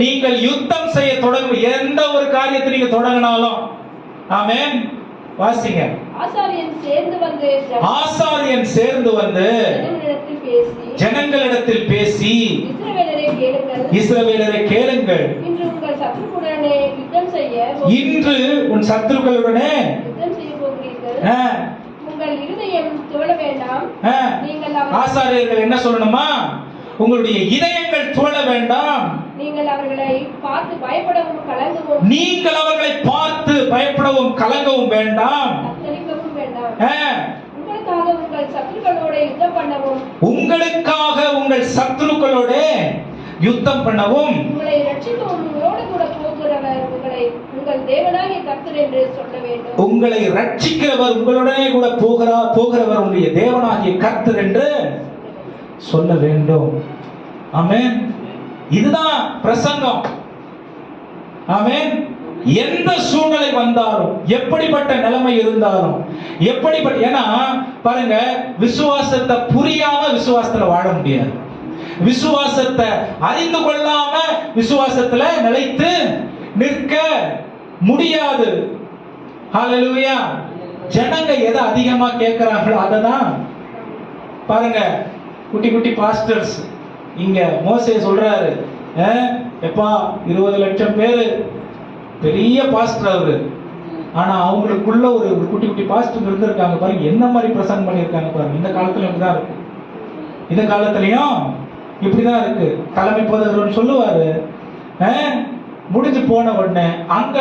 Speaker 2: நீங்கள்
Speaker 1: யுத்தம் செய்ய தொடங்கும் எந்த ஒரு காரியத்தை நீங்க தொடங்கினாலும், ஆமென், வாசிங்க. ஆசாரியன் சேர்ந்து வந்து ஜனங்களிடத்தில் பேசி, இஸ்ரவேலரே கேளுங்கள், இன்று உன் சத்துருக்களுடனே யுத்தம் செய்ய போகிறீர்கள். உங்கள் இதயம் துவள வேண்டாம். ஆசாரியர்கள் என்ன சொல்லணுமா? உங்களுடைய இதயங்கள் துவள வேண்டாம். நீங்கள் அவர்களை பார்த்து பயப்படவும் கலங்கவும் வேண்டாம். உங்களுக்காக உங்கள் சத்துருக்களோட யுத்தம் பண்ணவும் உங்களை ரட்சிக்கவும் உங்களோடு கூட போகிறவர் உங்கள் தேவனாகிய கர்த்தர் என்று சொல்ல வேண்டும். உங்களை ரட்சிக்கிறவர், உங்களுடனே கூட போகிறவர் உங்களுடைய தேவனாகிய கர்த்தர் என்று சொல்ல வேண்டும். ஆமென். இதுதான் பிரசங்கம். ஆமென். எந்த சூழ்நிலை வந்தாலும், எப்படிப்பட்ட நிலைமை இருந்தாலும், ஏன்னா பாருங்க, விசுவாசத்தை புரியாம விசுவாசத்துல வாழ முடியாது. விசுவாசத்தை அறிந்து கொள்ளாம விசுவாசத்துல நிலைத்து நிற்க முடியாது. ஹல்லேலூயா. ஜனங்க எதை அதிகமா கேட்கிறாங்களோ அததான். பாருங்க, குட்டி பாஸ்டர்ஸ் இங்க மோசே சொல்றாரு, எப்பா 20 லட்சம் பேரு, பெரிய பாஸ்டர் அவரு. ஆனா அவங்களுக்குள்ள ஒரு குட்டி பாஸ்டர் இருந்திருக்காங்க பாருங்க, என்ன மாதிரி பிரசங்கம் பண்ணியிருக்காங்க பாருங்க. இந்த காலத்துல இப்படிதான் இருக்கு, இந்த காலத்திலயும் இப்படிதான் இருக்கு. தலைமை போதகர்னு சொல்லுவாரு, முடிஞ்சு போன உடனே அங்க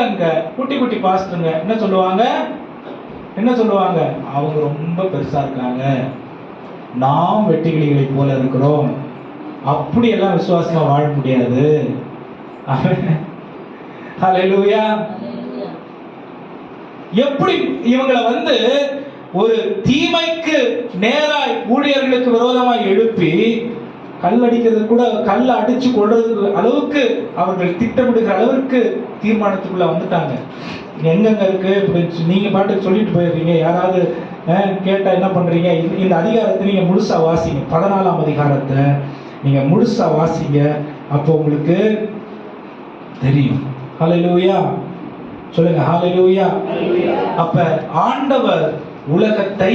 Speaker 1: குட்டி பாஸ்டருங்க என்ன சொல்லுவாங்க, அவங்க ரொம்ப பெருசா இருக்காங்க, நாம் வெட்டுக்கிளிகளை போல இருக்கிறோம், அப்படியெல்லாம் விசுவாசமா வாழ முடியாது. ஹல்லேலூயா. எப்படி இவங்களை ஒரு தீமைக்கு நேராய் ஊழியர்களுக்கு விரோதமாய் எழுப்பி கல்லடிக்கிறது கூட, கல்ல அடிச்சு கொள்றதுக்கு அளவுக்கு அவர்கள் திட்டமிடுகிற அளவுக்கு தீர்மானத்துக்குள்ள வந்துட்டாங்க. எங்கெங்க இருக்கு நீங்க பாட்டுக்கு சொல்லிட்டு போயிடுறீங்க. யாராவது கேட்டா என்ன பண்றீங்க? இந்த அதிகாரத்தை நீங்க முழுசா வாசிங்க. 14ஆம் அதிகாரத்தை நீங்க முழுசா வாசிங்க, அப்போ உங்களுக்கு தெரியும். ஹல்லேலூயா சொல்லுங்க. ஹல்லேலூயா. அப்ப ஆண்டவர் உலகத்தை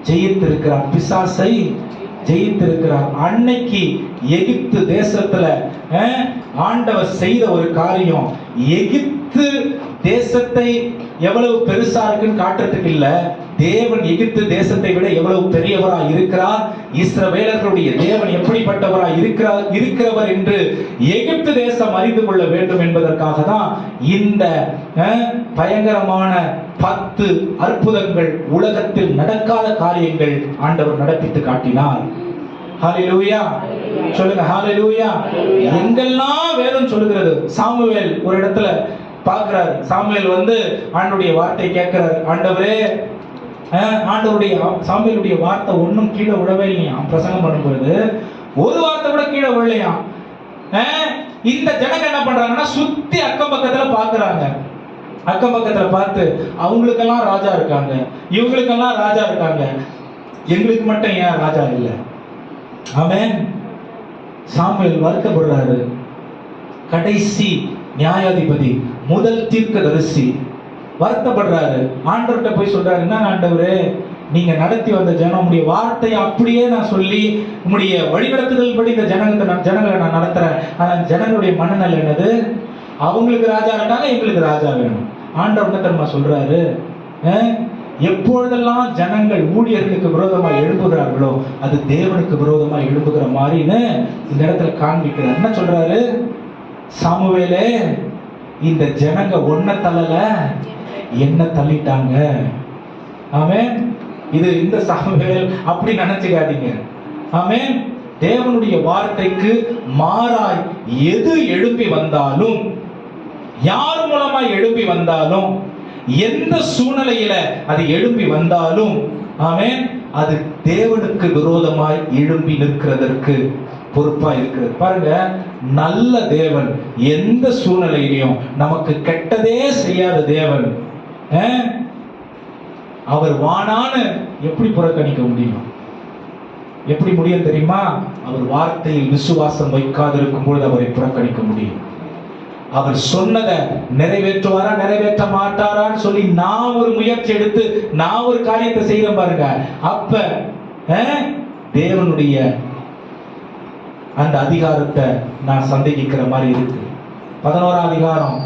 Speaker 1: ஜெயித்திருக்கிறார், பிசாசை ஜெயித்திருக்கிறார். அன்னைக்கு எகிப்து தேசத்துல ஆண்டவர் செய்த ஒரு காரியம், எகிப்து தேசத்தை எவ்வளவு பெருசா இருக்குன்னு காட்டுறதுக்கு இல்ல, தேவன் எகிப்து தேசத்தை விட எவ்வளவு பெரியவரா இருக்கிறார், இஸ்ரவேலர்களுடைய தேவன் எப்படிப்பட்டவரா இருக்கிறவர் என்று எகிப்து தேசம் அறிந்து கொள்ள வேண்டும் என்பதற்காக தான் இந்த பயங்கரமான 10 அற்புதங்கள், உலகத்தில் நடக்காத காரியங்கள் ஆண்டவர் நடப்பித்து காட்டினார். ஹல்லேலூயா சொல்லுங்க, ஹல்லேலூயா. எங்கெல்லாம் வேதம் சொல்லுகிறது. சாமுவேல் ஒரு இடத்துல பார்க்கிறார். சாமுவேல் ஆண்டவருடைய வார்த்தை கேட்கிறார். ஆண்டவரே, ஆண்டவருடைய சாமுவேலுடைய வார்த்தை ஒன்னும் கீழே விழவே இல்லையா. பிரசங்கம் பண்ணும்போது ஒரு வார்த்தை கூட கீழே விழலையா. இந்த ஜனங்க என்ன பண்றாங்கன்னா, சுத்தி அக்கம் பக்கத்துல பாக்குறாங்க. அக்கம் பக்கத்துல பார்த்து, அவங்களுக்கெல்லாம் ராஜா இருக்காங்க, இவங்களுக்கெல்லாம் ராஜா இருக்காங்க, எங்களுக்கு மட்டும் ஏன் ராஜா இல்லை? ஆமென். சாமுவேல் வருத்தப்படுறாரு. கடைசி நியாயாதிபதி, முதல் தீர்க்கதரிசி வருத்தப்படுறாரு. ஆண்டவர்கிட்ட போய் சொல்றாரு, என்ன ஆண்டவரே, நீங்க நடத்தி வந்த ஜனமுடைய வார்த்தையை அப்படியே நான் சொல்லி உங்களுடைய வழிநடத்துதல் படி இந்த ஜனங்களை நான் நடத்துறேன். ஆனா ஜனங்களுடைய மனநல என்னது? அவங்களுக்கு ராஜா இருக்காங்க, எங்களுக்கு ராஜா வேணும். ஆண்டவர் என்ன தெரியுமா சொல்றாரு? எப்பொழுதெல்லாம் ஜனங்கள் ஊழியர்களுக்கு விரோதமாக எழுப்புகிறார்களோ அது தேவனுக்கு விரோதமாக எழுப்புகிற மாதிரின்னு இந்த இடத்துல காண்பிக்கிறார். என்ன சொல்றாரு? சாமுவேலே, இந்த ஜனங்க ஒன்ன தள்ளல, என்ன தள்ளிட்டாங்க. ஆமென். இது இந்த சாமுவேல் அப்படி நினைச்சுக்காதீங்க. ஆமென். தேவனுடைய வார்த்தைக்கு மாறாய் எது எழுப்பி வந்தாலும், யார் மூலமா எழுப்பி வந்தாலும், எந்த சூழ்நிலையில அது எழுப்பி வந்தாலும், ஆமென், அது தேவனுக்கு விரோதமாய் எழும்பி நிற்கிறதற்கு பொறுப்பா இருக்கிறது. பாருங்க, நல்ல தேவன் எந்த சூழ்நிலையிலையும் நமக்கு கெட்டதே செய்யாத தேவன். அவர் வானான்னு எப்படி புறக்கணிக்க முடியும்? எப்படி முடியும் தெரியுமா? அவர் வார்த்தையில் விசுவாசம் வைக்காதிருக்கும் பொழுது அவரை புறக்கணிக்க முடியும். அவர் சொன்னதை நிறைவேற்றுவாரா நிறைவேற்ற மாட்டாரான்னு சொல்லி நான் ஒரு முயற்சி எடுத்து நான் ஒரு காரியத்தை செய்யறேன் பாருங்க, அப்ப தேவனுடைய அந்த அதிகாரத்தை நான் சந்தேகிக்கிற மாதிரி இருக்கு. 11ஆம் அதிகாரம்,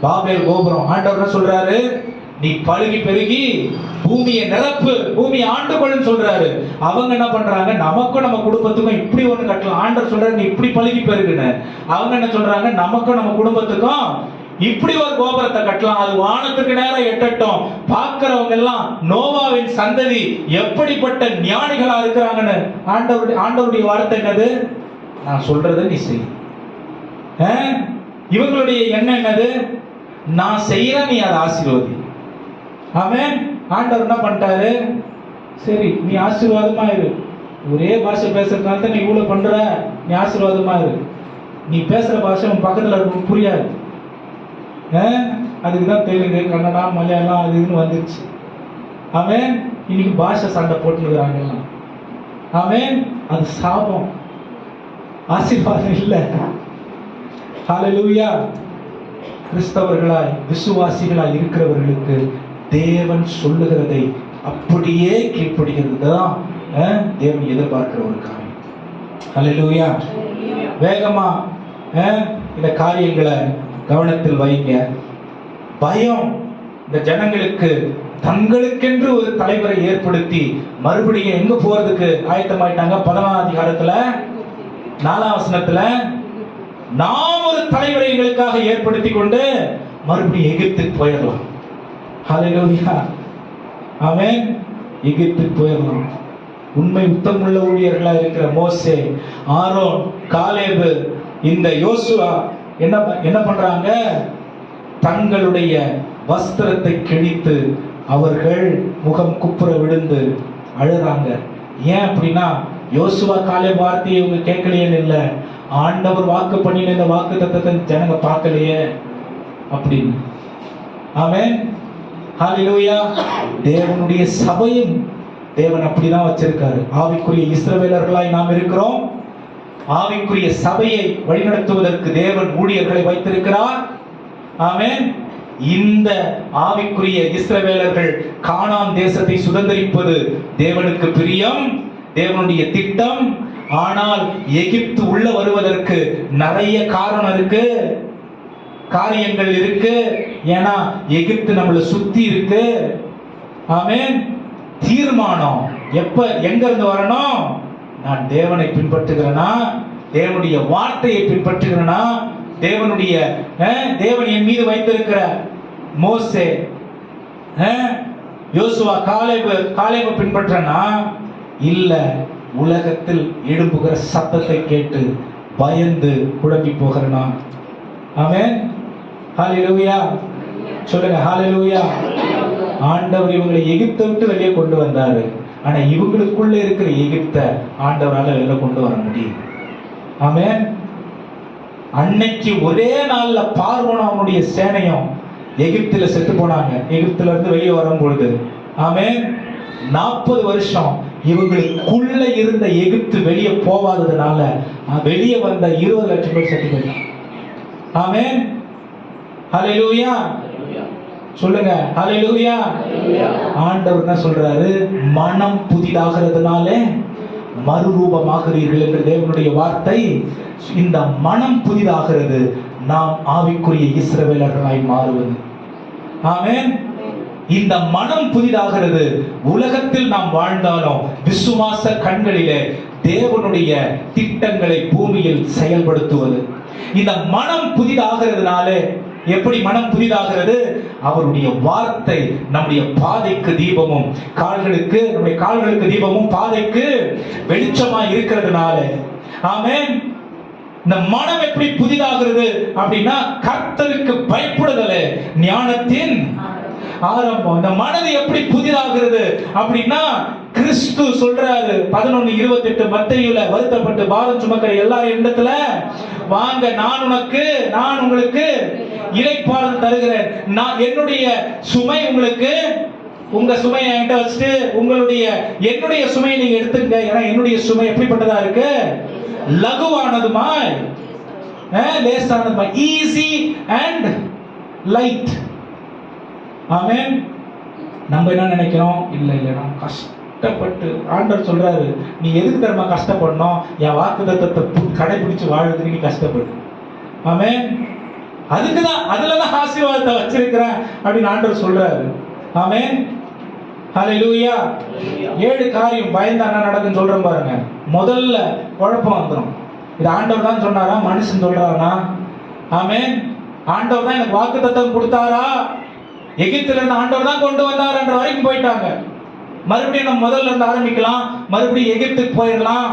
Speaker 1: பாபேல் கோபுரம். ஆண்டவர் சொல்றாரு, நீ பழுகி பெருகி பூமியை நிரப்பு, பூமியை ஆண்டு கொள்ளுன்னு சொல்றாரு. அவங்க என்ன பண்றாங்க? நமக்கும் நம்ம குடும்பத்துக்கும் இப்படி ஒண்ணு கட்டலாம். ஆண்டவர் சொல்றாரு, நீ இப்படி பழுகி பெருகுன்னு. அவங்க என்ன சொல்றாங்க? நமக்கும் நம்ம குடும்பத்துக்கும் இப்படி ஒரு கோபுரத்தை கட்டலாம், அது வானத்துக்கு நேரம் எட்டட்டும், பார்க்கிறவங்க எல்லாம் நோவாவின் சந்ததி எப்படிப்பட்ட ஞானிகளா இருக்கிறாங்கன்னு. ஆண்டவருடைய வார்த்தை என்னது? நான் சொல்றதை நீ செய். இவங்களுடைய எண்ணம் என்னது? நான் செய்யறேன், நீ அதை ஆசீர்வதி. ஆமென். ஆண்டவர் என்ன பண்ணிட்டாரு? சரி, நீ ஆசீர்வாதமா இரு. ஒரே பாஷை பேசுறதுனால தான் நீ இவ்வளவு பண்ற, நீ ஆசீர்வாதமா இரு. நீ பேசுற பாஷை உன் பக்கத்துல இருக்கும் புரியாது. அதுக்குதான் தெலுங்கு, கன்னடா, மலையாளம் அது இதுன்னு வந்துருச்சு. ஆமென். இன்னைக்கு பாஷை சண்டை போட்டுக்கிறாங்க எல்லாம். ஆமென். அது சாபம், ஆசீர்வாதம் இல்லை. ஹல்லேலூயா. கிறிஸ்தவர்களாய் விசுவாசிகளாய் இருக்கிறவர்களுக்கு தேவன் சொல்லுகிறதை அப்படியே கீழ்ப்படுகிறது தான் தேவன் எதிர்பார்க்கிற ஒரு காரியம். ஹல்லேலூயா. வேகமா இந்த காரியங்களை கவனத்தில் வைங்க. பயம் இந்த ஜனங்களுக்கு தங்களுக்கென்று ஒரு தலைவரை ஏற்படுத்தி மறுபடியும் எங்க போறதுக்கு ஆயத்தமாயிட்டாங்க. 11ஆம் அதிகாரத்துல 4ஆம் வசனத்துல, நாம் ஒரு தலைவரை எங்களுக்காக ஏற்படுத்தி கொண்டு மறுபடியும் எகிப்துக்கு போயிடலாம். ஹல்லேலூயா. ஆமென். எகிப்துக்கு போயிடலாம். உண்மை உத்தமுள்ள ஊழியர்களா இருக்கிற மோசே, ஆரோன், காலேபு, இந்த யோசுவா என்ன பண்றாங்க? தங்களுடைய வஸ்திரத்தை கிழித்து அவர்கள் முகம் குப்புற விழுந்து அழுறாங்க. ஏன் அப்படின்னா, யோசுவா காலேபு வார்த்தையை இவங்க கேட்கலையேன்னு இல்ல, ஆண்டவர் வாக்கு பண்ணின இந்த வாக்கு தத்தத்தை ஜனங்க பார்க்கலையே அப்படின்னு. ஆமென். ஹல்லேலூயா. தேவனுடைய சபையும் தேவன் அப்படிதான் வச்சிருக்காரு. ஆவிக்குரிய இஸ்ரவேலர்களாய் நாம் இருக்கிறோம். ஆவிக்குரிய சபையை வழிநடத்துவதற்கு தேவன் ஊழியர்களை வைத்திருக்கிறார். ஆமென். இந்த ஆவிக்குரிய இஸ்ரவேலர்கள் கானான் தேசத்தை சுதந்தரிப்பது தேவனுக்கு பிரியம், தேவனுடைய திட்டம். ஆனால் எகிப்து உள்ள வருவதற்கு நிறைய காரணம் இருக்கு. காரியங்கள் இருக்கு. ஏன்னா எகிப்து நம்மளை சுத்தி இருக்கு. ஆமென். தீர்மானம் எப்ப எங்க இருந்து வரணும்? நான் தேவனை பின்பற்றுகிறேனா, தேவனுடைய வார்த்தையை பின்பற்றுகிறேனா, தேவனுடைய தேவன் என் மீது வைத்திருக்கிற மோசே, யோசுவா, காலேபு பின்பற்றனா, இல்ல உலகத்தில் எழும்புகிற சத்தத்தை கேட்டு பயந்து குழம்பி போகிறனா? ஆமென். ஹல்லேலூயா சொல்லுங்க. ஹல்லேலூயா. ஆண்டவர் இவங்களை எகிப்தை விட்டு வெளியே கொண்டு வந்தாரு. ஆனா இவங்களுக்குள்ள இருக்கிற எகிப்தை ஆண்டவரால வெளியே கொண்டு வர முடியும். ஆமென். அன்னைக்கு ஒரே நாள்ல பார்வோன் அவனுடைய சேனையும் எகிப்துல செத்து போனாங்க. எகிப்துல இருந்து வெளியே வரும் பொழுது. ஆமென். 40 வருஷம் இவங்களுக்குள்ள இருந்த எகிப்து வெளியே போவாததுனால வெளியே வந்த 20 லட்சம் பேர் செத்து போயிட்டாங்க. ஆமென். ஹல்லேலூயா சொல்லுங்க. ஹல்லேலூயா. ஆண்டவர் என்ன சொல்றாரு? மனம் புதிதாகிறதுனாலே மறுரூபமாகிறீர்கள் என்று தேவனுடைய வார்த்தை. இந்த மனம் புதிதாகிறது நாம் ஆவிக்குரிய இஸ்ரவேலர்களாய் மாறுவது. ஆமென். இந்த மனம் புதிதாகிறது. உலகத்தில் நாம் வாழ்ந்தாலும் விசுவாச கண்களிலே தேவனுடைய திட்டங்களை பூமியில் செயல்படுத்துவது. இந்த மனம் புதிதாகிறதுனாலே எப்படி மனம் புதிதாகிறது? அவருடைய வார்த்தை நம்முடைய பாதைக்கு தீபமும் நம்முடைய கால்களுக்கு தீபமும் பாதைக்கு வெளிச்சமாய் இருக்கிறதுனால. ஆமென். இந்த மனம் எப்படி புதிதாகிறது அப்படின்னா, கர்த்தருக்கு பயப்படுதலே ஞானத்தின் ஆரம்பம். இந்த மனது எப்படி புதிதாகிறது அப்படின்னா, கிறிஸ்து சொல்றாரு 11:28 மத்தேயுல, வருத்தப்பட்டு பாரம் சுமக்கிற எல்லாரும் இடத்துல வாங்க, நான் உங்களுக்கு இளைப்பாறுதல் தருகிறேன். நான் என்னுடைய சுமை உங்களுக்கு, உங்க சுமையை என்கிட்ட வச்சுட்டு என்னுடைய சுமையை நீங்க எடுத்துங்க. ஏன்னா என்னுடைய சுமை எப்படிப்பட்டதா இருக்கு? லகுவானதுமாய் லேசானதுமாய், ஈஸி அண்ட் லைட். ஆமென். நம்ம என்ன நினைக்கிறோம்? இல்ல நான் கஷ்டப்பட்டு, ஆண்டவர் சொல்றாரு, நீ எதுக்கு தெரியுமா கஷ்டப்படணும்? என் வாக்குத்தத்தத்தை கடைபிடிச்சு வாழ்றதுக்கு நீ கஷ்டப்படு. ஆமென். அதுக்குதான், அதுலதான் ஆசீர்வாதத்தை வச்சிருக்கிறேன் அப்படின்னு ஆண்டவர் சொல்றாரு. ஆமென். ஹல்லேலூயா. 7 காரியம் பயந்தா என்ன நடக்குன்னு சொல்றேன் பாருங்க. முதல்ல குழப்பம் வந்துடும். இது ஆண்டவர் தான் சொன்னாரா, மனுஷன் சொல்றானா? ஆமென். ஆண்டவர் தான் எனக்கு வாக்குத்தத்தம் கொடுத்தாரா, எகிப்துல இருந்து ஆண்டவர் தான் கொண்டு வந்தாருன்ற வரைக்கும் போயிட்டாங்க. மறுபடியும் நம்ம முதல்ல இருந்து ஆரம்பிக்கலாம். மறுபடியும் எகிப்துக்கு போயிடலாம்.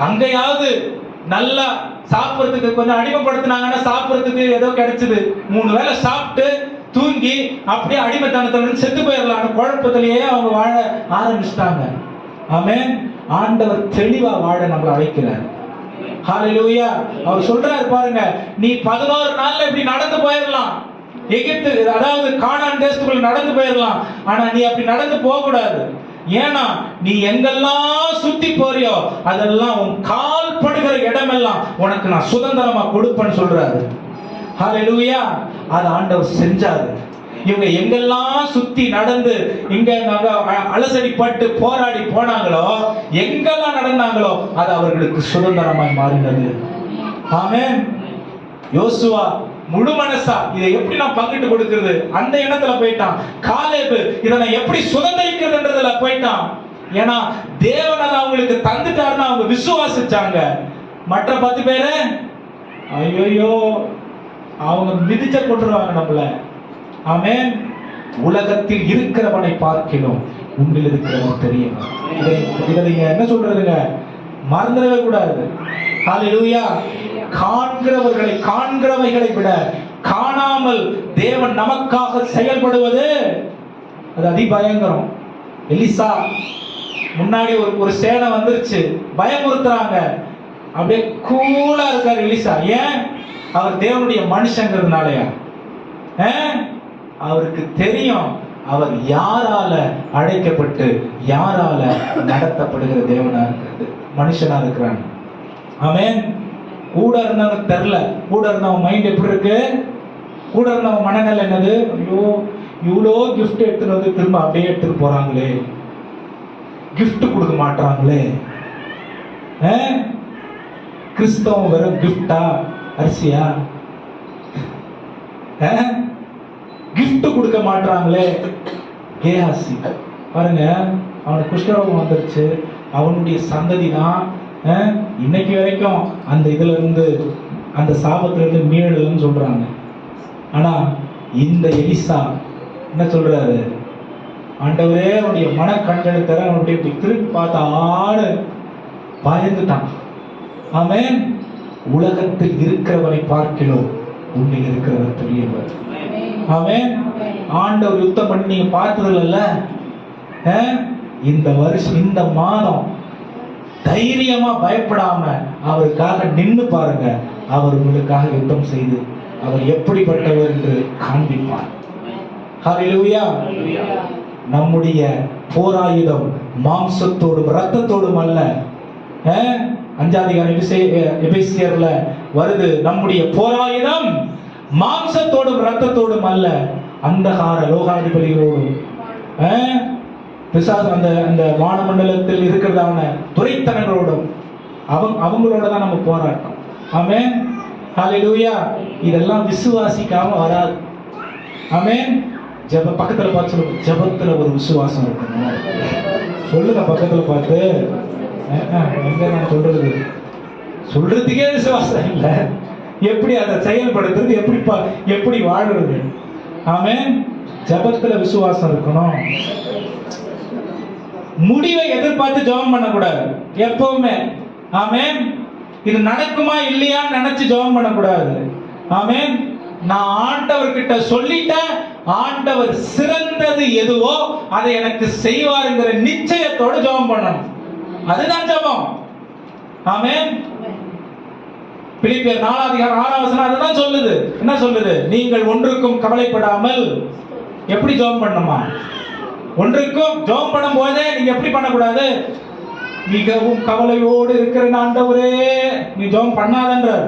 Speaker 1: அங்கேயாவது நல்லா சாப்பிட்றதுக்கு கொஞ்சம் அடிமைப்படுத்தினாங்கன்னா சாப்பிட்றதுக்கு ஏதோ கிடைச்சது. 3 வேளை சாப்பிட்டு தூங்கி அப்படியே அடிமைத்தனத்துல செத்து போயிடலாம். குழப்பத்திலேயே அவங்க வாழ ஆரம்பிச்சிட்டாங்க. ஆமென். ஆண்டவர் தெளிவா வாழ நம்மளை அழைக்கிறார். ஹல்லேலூயா. அவர் சொல்றாரு பாருங்க, நீ 11 நாள்ல இப்படி நடந்து போயிடலாம். எகிப்து, அதாவது கானான் தேசத்துக்குள்ள நடந்து போயிடலாம். ஆனா நீ அப்படி நடந்து போக கூடாது. ஏன்னா நீ எங்கெல்லாம் சுத்தி போறியோ அதெல்லாம் உன் கால் படுகிற இடமெல்லாம் உனக்கு நான் சுதந்திரமா கொடுப்பேன்னு சொல்றாரு. ஹல்லேலூயா. அது ஆண்டவர் செஞ்சாரு. இவங்க எங்கெல்லாம் சுத்தி நடந்து இங்க அலசடிப்பட்டு போராடி போனாங்களோ, எங்கெல்லாம் நடந்தாங்களோ அது அவர்களுக்கு சுதந்திரமாய் மாறினது. ஆமென். யோசுவா முழு மனசா இதை எப்படி நான் பங்கிட்டு கொடுக்கிறது அந்த எண்ணத்துல போயிட்டான். காலேபு இதை நான் எப்படி சுதந்திரிக்கிறதுன்றதுல போயிட்டான். ஏன்னா தேவன் அதை அவங்களுக்கு தந்துட்டாருன்னு அவங்க விசுவாசிச்சாங்க. மற்ற 10 பேரு ஐயோ அவங்க மிதிச்ச கொண்டுருவாங்க நம்மள. ஆமென். உலகத்தில் இருக்கிறவனை பார்க்கிறோம், உன்னில் இருக்கிறவன் தெரியும். இதை நீங்க என்ன சொல்றதுங்க, மறந்துடவே கூடாது. ஹல்லேலூயா. காண்கிறவைகளை விட காணாமல் தேவன் நமக்காக செயல்படுவது அது அதிபயங்கரம். எலிசா முன்னாடி ஒரு சேனை வந்துருச்சு, பயமுறுத்துறாங்க. அப்படியே கூலா இருக்காரு எலிசா. ஏன்? அவர் தேவனுடைய மனுஷங்கிறதுனாலயா? அவருக்கு தெரியும் அவர் யாரால அழைக்கப்பட்டு யாரால நடத்தப்படுகிற தேவனா இருக்கிறது, மனுஷனா இருக்கிறாங்க. ஆமென். கூட இருந்தவனுக்கு தெரியல, கூட இருந்தவன் மைண்ட் எப்படி இருக்கு, கூட இருந்தவன் மனநிலை என்னது, ஐயோ இவ்வளோ கிஃப்ட் எடுத்துட்டு வந்து திரும்ப அப்படியே எடுத்துட்டு போறாங்களே, கிஃப்ட் கொடுக்க மாட்டாங்களே. கிறிஸ்தவம் வெறும் கிஃப்டா, அரிசியா? gift கொடுக்க மாட்டாங்களே. கேயாசி பாருங்க, அவனுக்கு குஷ்டரோகம் வந்துருச்சு. அவனுடைய சந்ததி தான் இன்னைக்கு வரைக்கும் அந்த இதுல இருந்து, அந்த சாபத்துல இருந்து மீளலன்னு சொல்றாங்க. ஆனா இந்த எலிசா என்ன சொல்றாரு? ஆண்டவரே, அவனுடைய மனக்கண்களை தர அவனுடைய திருப்பி பார்த்த ஆடு பயந்துட்டான். ஆமென். உலகத்தில் இருக்கிறவரை பார்க்கிறோம், உன்னில் இருக்கிறவர் பெரியவர். ஆமென். ஆண்டவர் யுத்தம் பண்ணி நீங்க பார்த்ததில்ல. இந்த வருஷம், இந்த மாதம் தைரியமா பயப்படாம அவருக்காக நின்று பாருங்க. அவர் உங்களுக்காக யுத்தம் செய்து அவர் எப்படிப்பட்டவர் என்று காண்பிப்பார். ஹல்லேலூயா. நம்முடைய போராயுதம் மாம்சத்தோடும் இரத்தத்தோடும் அல்ல. 5ஆம் அதிகாரம் எபேசியர்ல வருது, நம்முடைய போராயுதம் மாம்சத்தோடும் இரத்தத்தோடும் அல்ல, அந்தகார லோகாதிபதிகளோடும் பிசாசு அந்த வானமண்டலத்தில் இருக்கிறதான துரைத்தனங்களோடும் அவங்களோட தான் நம்ம போராட்டம். ஆமென். ஹல்லேலூயா. இதெல்லாம் விசுவாசிக்காம வராது. ஆமென். பக்கத்துல பார்த்து சொல்லுங்க, ஜெபத்துல ஒரு விசுவாசம் இருக்கணும். சொல்லுங்க பக்கத்துல பார்த்து. எங்க நான் சொல்றதுக்கே விசுவாசம் இல்ல, எப்படி அதை செயல்படுத்துறது, எப்படி வாழுறது? ஆமென். ஜெபத்துல விசுவாசம் இருக்கணும். முடிவை எதிர்பார்த்து ஜெபம் பண்ணக்கூடாது எப்பவுமே. ஆமென். இது நடக்குமா இல்லையான்னு நினைச்சு ஜெபம் பண்ணக்கூடாது. ஆமென். நான் ஆண்டவர்கிட்ட சொல்லிட்டேன், ஆண்டவர் சிறந்தது எதுவோ அதை எனக்கு செய்வாருங்கிற நிச்சயத்தோடு ஜெபம் பண்ணணும். அதுதான் ஜெபம். ஆமென். பிலிப்பியர் 4ஆம் அதிகாரம் 6ஆம் வசனம் அதுதான் சொல்லுது. என்ன சொல்லுது? நீங்கள் ஒன்றுக்கும் கவலைப்படாமல். எப்படி ஜெபம் பண்ணணுமா? ஒன்றுக்கும் ஜெபம் பண்ணும் போதே நீங்க எப்படி பண்ணக்கூடாது? மிகவும் கவலையோடு இருக்கிற ஆண்டவரே நீ ஜெபம் பண்ணாதன்றார்.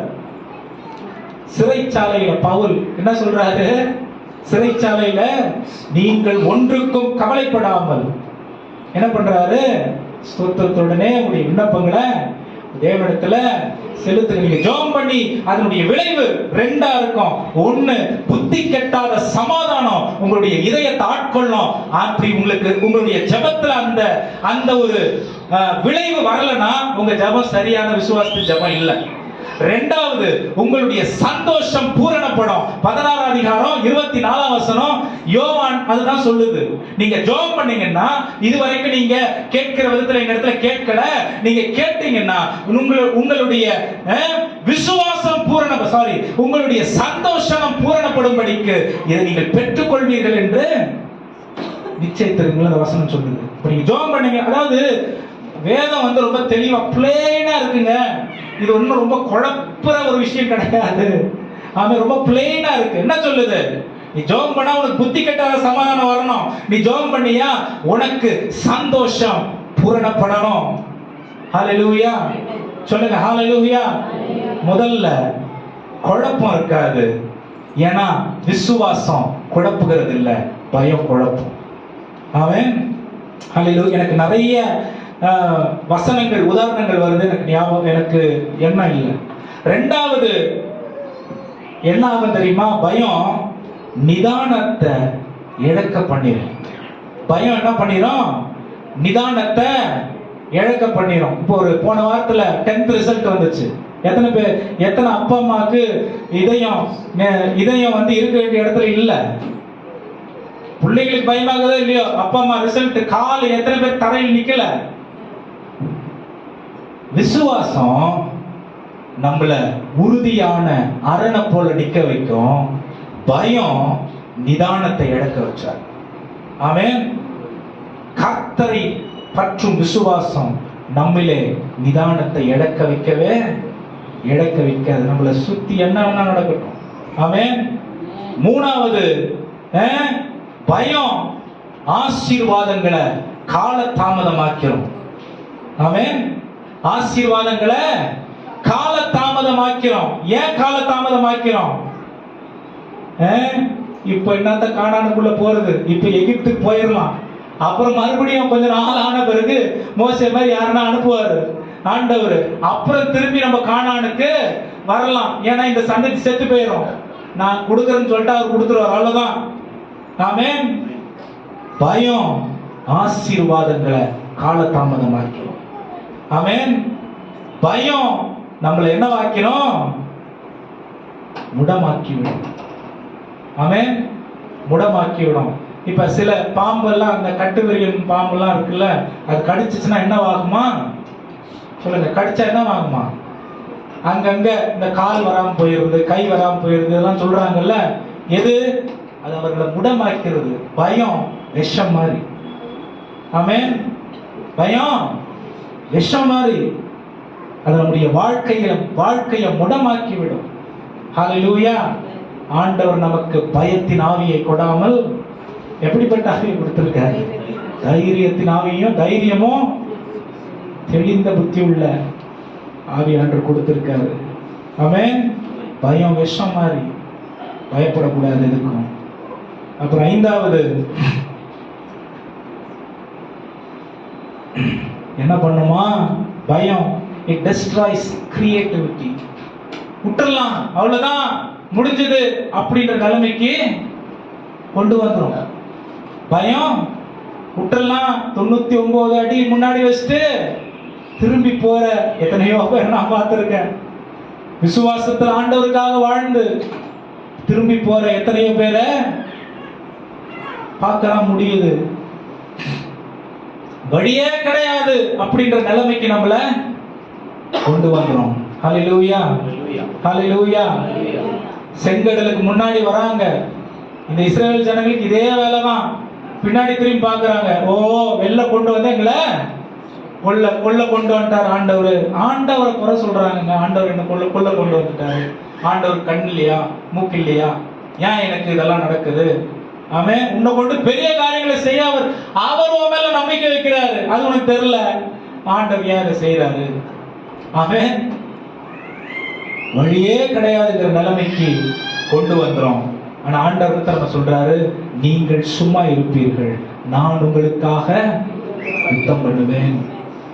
Speaker 1: சிறைச்சாலையில பவுல் என்ன சொல்றாரு? சிறைச்சாலையில நீங்கள் ஒன்றுக்கும் கவலைப்படாமல் என்ன பண்றாரு? ஸ்தோத்திரத்துடனே உங்களுடைய விண்ணப்பங்களை தேவனிடத்துல செலுத்துங்க. நீங்க ஜெபம் பண்ணி அதனுடைய விளைவு ரெண்டா இருக்கும். ஒண்ணு, புத்தி கெட்டாத சமாதானம் உங்களுடைய இதயத்தை ஆட்கொள்ளும். அப்படி உங்களுடைய ஜெபத்துல அந்த ஒரு விளைவு வரலன்னா உங்க ஜெபம் சரியான விசுவாசத்தின் ஜெபம் இல்லை. ரெண்டாவது, உங்களுடைய சந்தோஷம் பூரணப்படும். 16ஆம் அதிகாரம் 24ஆம் வசனம் யோவான் அதுதான் சொல்லுது. நீங்க ஜெபம் பண்ணீங்கன்னா, இதுவரைக்கும் நீங்க கேட்கிற விதத்துல எங்க இடத்துல கேட்கல, நீங்க கேட்டீங்கன்னா உங்களுடைய விசுவாசம் உங்களுடைய சந்தோஷம் பூரணப்படும்படிக்கு இதை நீங்கள் பெற்றுக்கொள்வீர்கள் என்று நிச்சயத்திற்கு அந்த வசனம் சொல்லுது. இப்ப நீங்க ஜெபம் பண்ணீங்க, அதாவது வேதம் ரொம்ப தெளிவா பிளேனா இருக்குங்க. இது ஒன்றும் ரொம்ப குழப்புற ஒரு விஷயம் கிடையாது. ஆமா, ரொம்ப பிளேனா இருக்கு. என்ன சொல்லுது? நீ ஜெபம் பண்ணா உனக்கு புத்தி கெட்டாத சமாதானம் வரணும். நீ ஜெபம் பண்ணியா உனக்கு சந்தோஷம் பூரணப்படணும். ஹல்லேலூயா. சொல்லுங்க ஹல்லேலூயா. முதல்ல குழப்பம் இருக்காது. ஏன்னா விசுவாசம் குழப்புகிறது இல்ல, பயம் குழப்பம். ஆமென். ஹல்லேலூயா. எனக்கு நிறைய வசனங்கள் உதாரணங்கள் வருது, எனக்கு ஞாபகம், எனக்கு எண்ணம் இல்லை. ரெண்டாவது என்ன ஆகும் தெரியுமா? பயம் நிதானத்தை இழக்க பண்ணிடும். பயம் என்ன பண்ணிடும்? நிதானத்தை இழக்க பண்ணிடும். இப்போ ஒரு போன வாரத்துல 10th ரிசல்ட் வந்துச்சு. எத்தனை அப்பா அம்மாவுக்கு இதயம் இருக்க வேண்டிய இடத்துல இல்ல? பிள்ளைகளுக்கு பயமாகுதோ இல்லையோ, அப்பா அம்மா ரிசல்ட் கால் எத்தனை பேர் தரையில் நிக்கல? விசுவாசம் நம்மள உறுதியான அரணை போல நிக்க வைக்கும். பயம் நிதானத்தை இழக்க வச்சார். ஆமென். கர்த்தரை பற்றும் விசுவாசம் நம்மிலே நிதானத்தை இழக்க வைக்க அது நம்மளை சுத்தி என்ன வேணா நடக்கட்டும். ஆமென். மூணாவது, பயம் ஆசீர்வாதங்களை கால தாமதமாக்கிறோம். ஆமென். ஆசீர்வாதங்களை கால தாமதமாக்கிறோம். ஏன் கால தாமதமாக்கிறோம்? இப்ப என்னத்த கானானுக்குள்ள போறது? இப்ப எகிப்துக்கு போயிடலாம். அப்புறம் மறுபடியும் கொஞ்ச நாள் ஆன பிறகு மோசே மாதிரி யாருன்னா அனுப்புவாரு ஆண்டவர். அப்புறம் திருப்பி நம்ம கானானுக்கு வரலாம். ஏன்னா இந்த சந்ததி செத்து போயிடும். நான் கொடுக்குறேன்னு சொல்லிட்டு அவர் கொடுத்துருவார், அவ்வளவுதான். ஆமென். பயம் ஆசீர்வாதங்களை காலதாமதமாக்கிறோம். ஆமென். பயம் நம்மளை என்ன வாக்கிறோம்? முடமாக்கிவிடும். ஆமென். முடமாக்கிவிடும். இப்ப சில பாம்பு எல்லாம், அந்த கட்டுவிரியன் பாம்பு எல்லாம் இருக்குல்ல, அது கடிச்சிச்சுன்னா என்ன ஆகுமா சொல்லுங்க? கடிச்சா என்ன ஆகுமா? அங்கங்க இந்த கால் வராம போயிருது, கை வராம போயிருது எல்லாம் சொல்றாங்கல்ல. எது? அது அவர்களை முடமாக்கிறது. பயம் விஷம் மாதிரி. ஆமென். பயம் விஷம் மாதிரி. அது நம்முடைய வாழ்க்கையை முடமாக்கி விடும். ஹல்லேலூயா. ஆண்டவர் நமக்கு பயத்தின் ஆவியை கொடாமல் எப்படிப்பட்ட ஆவியை கொடுத்திருக்காரு? தைரியத்தின் ஆவியும், தைரியமும் தெளிந்த புத்தி உள்ள ஆவி ஆண்டவர் கொடுத்திருக்காரு. ஆமென். பயம் விஷம் மாதிரி, பயப்படக்கூடாது எதுக்கும். அப்புறம் ஐந்தாவது என்ன பண்ணுமா? பயம் it destroys creativity. விட்டுறலாம், அவ்வளவுதான், முடிஞ்சது அப்படின்ற நிலைமைக்கு கொண்டு வந்துரும். பயம் விட்டுறலாம், 99 அடி முன்னாடி வச்சுட்டு திரும்பி போற எத்தனையோ பேர் நான் பார்த்திருக்கேன். விசுவாசத்தில் ஆண்டவருக்காக வாழ்ந்து திரும்பி போற எத்தனையோ பேரை பார்க்கலாம் முடியுது. வழியே கிடையாது அப்படின்ற நிலைமைக்கு நம்மள கொண்டு வந்துரும். ஹல்லேலூயா, ஹல்லேலூயா. செங்கடலுக்கு முன்னாடி வராங்க இந்த இஸ்ரவேல் ஜனங்களுக்கு, இதே வேலை தான். பின்னாடி திரும்பி பார்க்கறாங்க, ஓ வெளில கொண்டு வந்து எங்களை கொல்ல கொண்டு வந்துட்டார் ஆண்டவர். ஆண்டவரை குறை சொல்றாங்க. ஆண்டவர் என்ன கொல்ல கொண்டு வந்துட்டாரு. ஆண்டவர் கண் இல்லையா, மூக்கு இல்லையா? ஏன் எனக்கு இதெல்லாம் நடக்குது? ஆமென். உன்னை கொண்டு பெரிய காரியங்களை செய்ய அவர் உன் மேல நம்பிக்கை வைக்கிறாரு. அது உனக்கு தெரியல. ஆண்டவர் ஏன் அதை செய்யறாரு? ஆமென். வழியே கிடையாதுங்கிற நிலைமைக்கு கொண்டு வந்துரும். ஆனா ஆண்டவர் நம்ம சொல்றாரு, நீங்கள் சும்மா இருப்பீர்கள், நான் உங்களுக்காக யுத்தம் பண்ணுவேன்.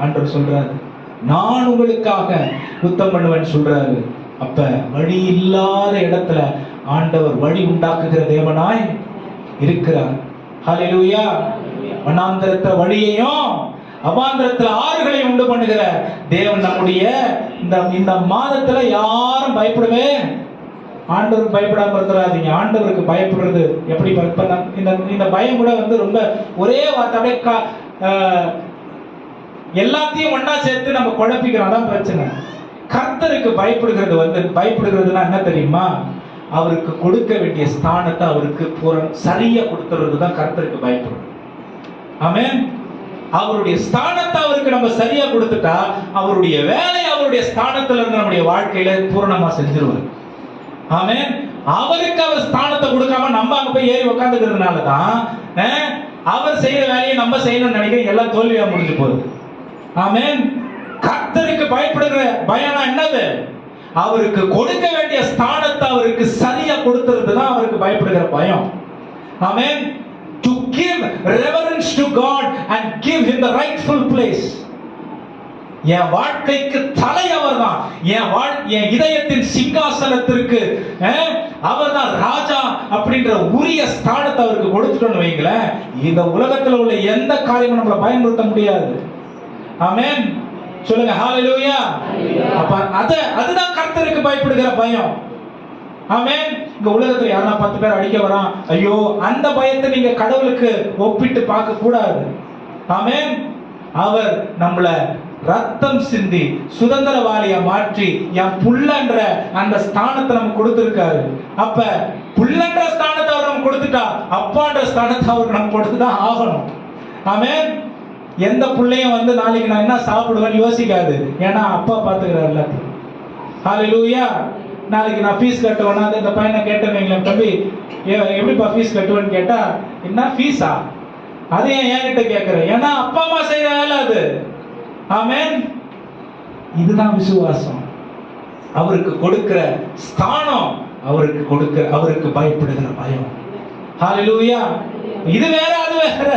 Speaker 1: ஆண்டவர் சொல்றாரு, நான் உங்களுக்காக யுத்தம் பண்ணுவேன் சொல்றாரு. அப்ப வழி இல்லாத இடத்துல ஆண்டவர் வழி உண்டாக்குகிற தேவனாய் இருக்கிறார். ஹல்லேலூயா. வனாந்தரத்துல வழியையும் அவாந்தரத்துல ஆறுகளையும் உண்டு பண்ணுகிற தேவன் நம்முடைய இந்த மாதத்துல யாரும் பயப்படவே, ஆண்டவருக்கு பயப்படாம இருக்கிறாதீங்க. ஆண்டவருக்கு பயப்படுறது எப்படி? இந்த பயம் கூட ரொம்ப ஒரே வார்த்தை எல்லாத்தையும் ஒன்னா சேர்த்து நம்ம குழப்பிக்கிறோம். தான் பிரச்சனை. கர்த்தருக்கு பயப்படுகிறதுனா என்ன தெரியுமா? அவருக்கு கொடுக்க வேண்டிய ஸ்தானத்தை அவருக்கு சரியா கொடுத்துறது தான் கர்த்தருக்கு பயப்படுறது. ஆமென். அவருடைய ஸ்தானத்தை அவருக்கு நம்ம சரியா கொடுத்துட்டா அவருடைய வேலை அவருடைய ஸ்தானத்துல இருந்து நம்முடைய வாழ்க்கையில பூரணமா செஞ்சிருவார். ஆமென். அவருக்கு அவர் ஸ்தானத்தை கொடுக்காம நம்ம அங்க போய் ஏறி உட்கார்ந்துக்கிறதுனாலதான் அவர் செய்யற வேலையை நம்ம செய்யணும்னு நினைக்கிறேன், எல்லாம் தோல்வியா முடிஞ்சு போகுது. ஆமென். கர்த்தருக்கு பயப்படுகிற பயம்னா என்னது? அவருக்கு கொடுக்க வேண்டிய ஸ்தானத்தை அவருக்கு சரியா கொடுத்துறது தான் அவருக்கு பயப்படுகிற பயம். ஆமென். To give reverence to God and give him the rightful place. என் வாழ்க்கைக்கு தலை அவர்தான். என் இதயத்தின் சிங்காசனத்திற்கு அவர்தான் ராஜா அப்படின்ற உரிய ஸ்தானத்தை அவருக்கு கொடுத்துட்டோம்னு வைங்களேன், இந்த உலகத்துல உள்ள எந்த காரியமும் நம்மளை பயன்படுத்த முடியாது. ஆமென். சொல்லுங்க ஹல்லேலூயா. அப்ப அதுதான் கர்த்தருக்கு பயப்படுகிற பயம். ஆமென். இந்த உலகத்துல யாரா 10 பேர் அடிக்க வரான், ஐயோ அந்த பயத்தை நீங்க கடவுளுக்கு ஒப்பிட்டு பார்க்க கூடாது. ஆமென். அவர் நம்மள ரத்தம் சிந்தி சுதந்திரவாளியா மாற்றி என் புள்ளன்ற அந்த ஸ்தானத்தை நமக்கு கொடுத்திருக்காரு. அப்ப புள்ளன்ற ஸ்தானத்தை அவர் நமக்கு கொடுத்துட்டா அப்பான்ற ஸ்தானத்தை அவருக்கு நம்ம கொடுத்துதான் ஆகணும். ஆமென். எந்த பிள்ளையும் நாளைக்கு நான் என்ன சாப்பிடுவேன்னு யோசிக்காது. ஏன்னா அப்பா பாத்துக்கிறார் எல்லாத்தையும். ஹல்லேலூயா. நாளைக்கு நான் ஃபீஸ் கட்டுவேன்னா இந்த பையனை கேட்டேன், தம்பி எப்படிப்பா ஃபீஸ் கட்டுவேன்னு கேட்டா, என்ன ஃபீஸா? அது என்கிட்ட கேட்கிறேன். ஏன்னா அப்பா அம்மா செய்யற வேலை அது. ஆமென். இதுதான் விசுவாசம். அவருக்கு கொடுக்கிற ஸ்தானம், அவருக்கு பயப்படுகிற பயம். ஹல்லேலூயா. இது வேற அது வேற.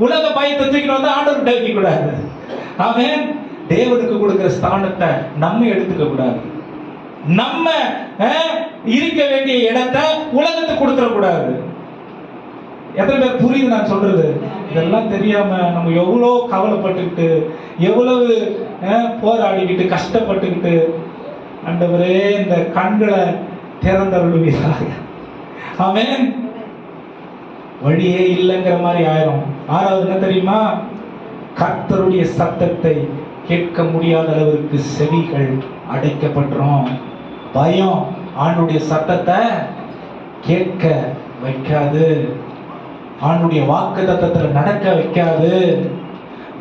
Speaker 1: உலக பயத்தை தூக்கிட்டு வந்து ஆண்டவர்கிட்ட வைக்க கூடாது. ஆமென். தேவனுக்கு கொடுக்கிற ஸ்தானத்தை நம்ம எடுத்துக்க கூடாது. நம்ம இருக்க வேண்டிய இடத்தை உலகத்துக்கு கொடுத்துட கூடாது. எத்தனை பேர் புரியுது நான் சொல்றது? இதெல்லாம் தெரியாம நம்ம எவ்வளவு கவலைப்பட்டுக்கிட்டு, எவ்வளவு போராடிக்கிட்டு, கஷ்டப்பட்டுக்கிட்டு, ஆண்டவரே இந்த கண்களை திறந்தருளுவீராக. ஆமென். வழியே இல்லைங்கிற மாதிரி ஆயிரும். ஆறாவது என்ன தெரியுமா? கர்த்தருடைய சத்தத்தை கேட்க முடியாத அளவிற்கு செவிகள் அடைக்கப்பட்டுரும். பயம் ஆண்டுடைய சத்தத்தை கேட்க வைக்காது, ஆண்டுடைய வாக்குத்தத்தத்துல நடக்க வைக்காது.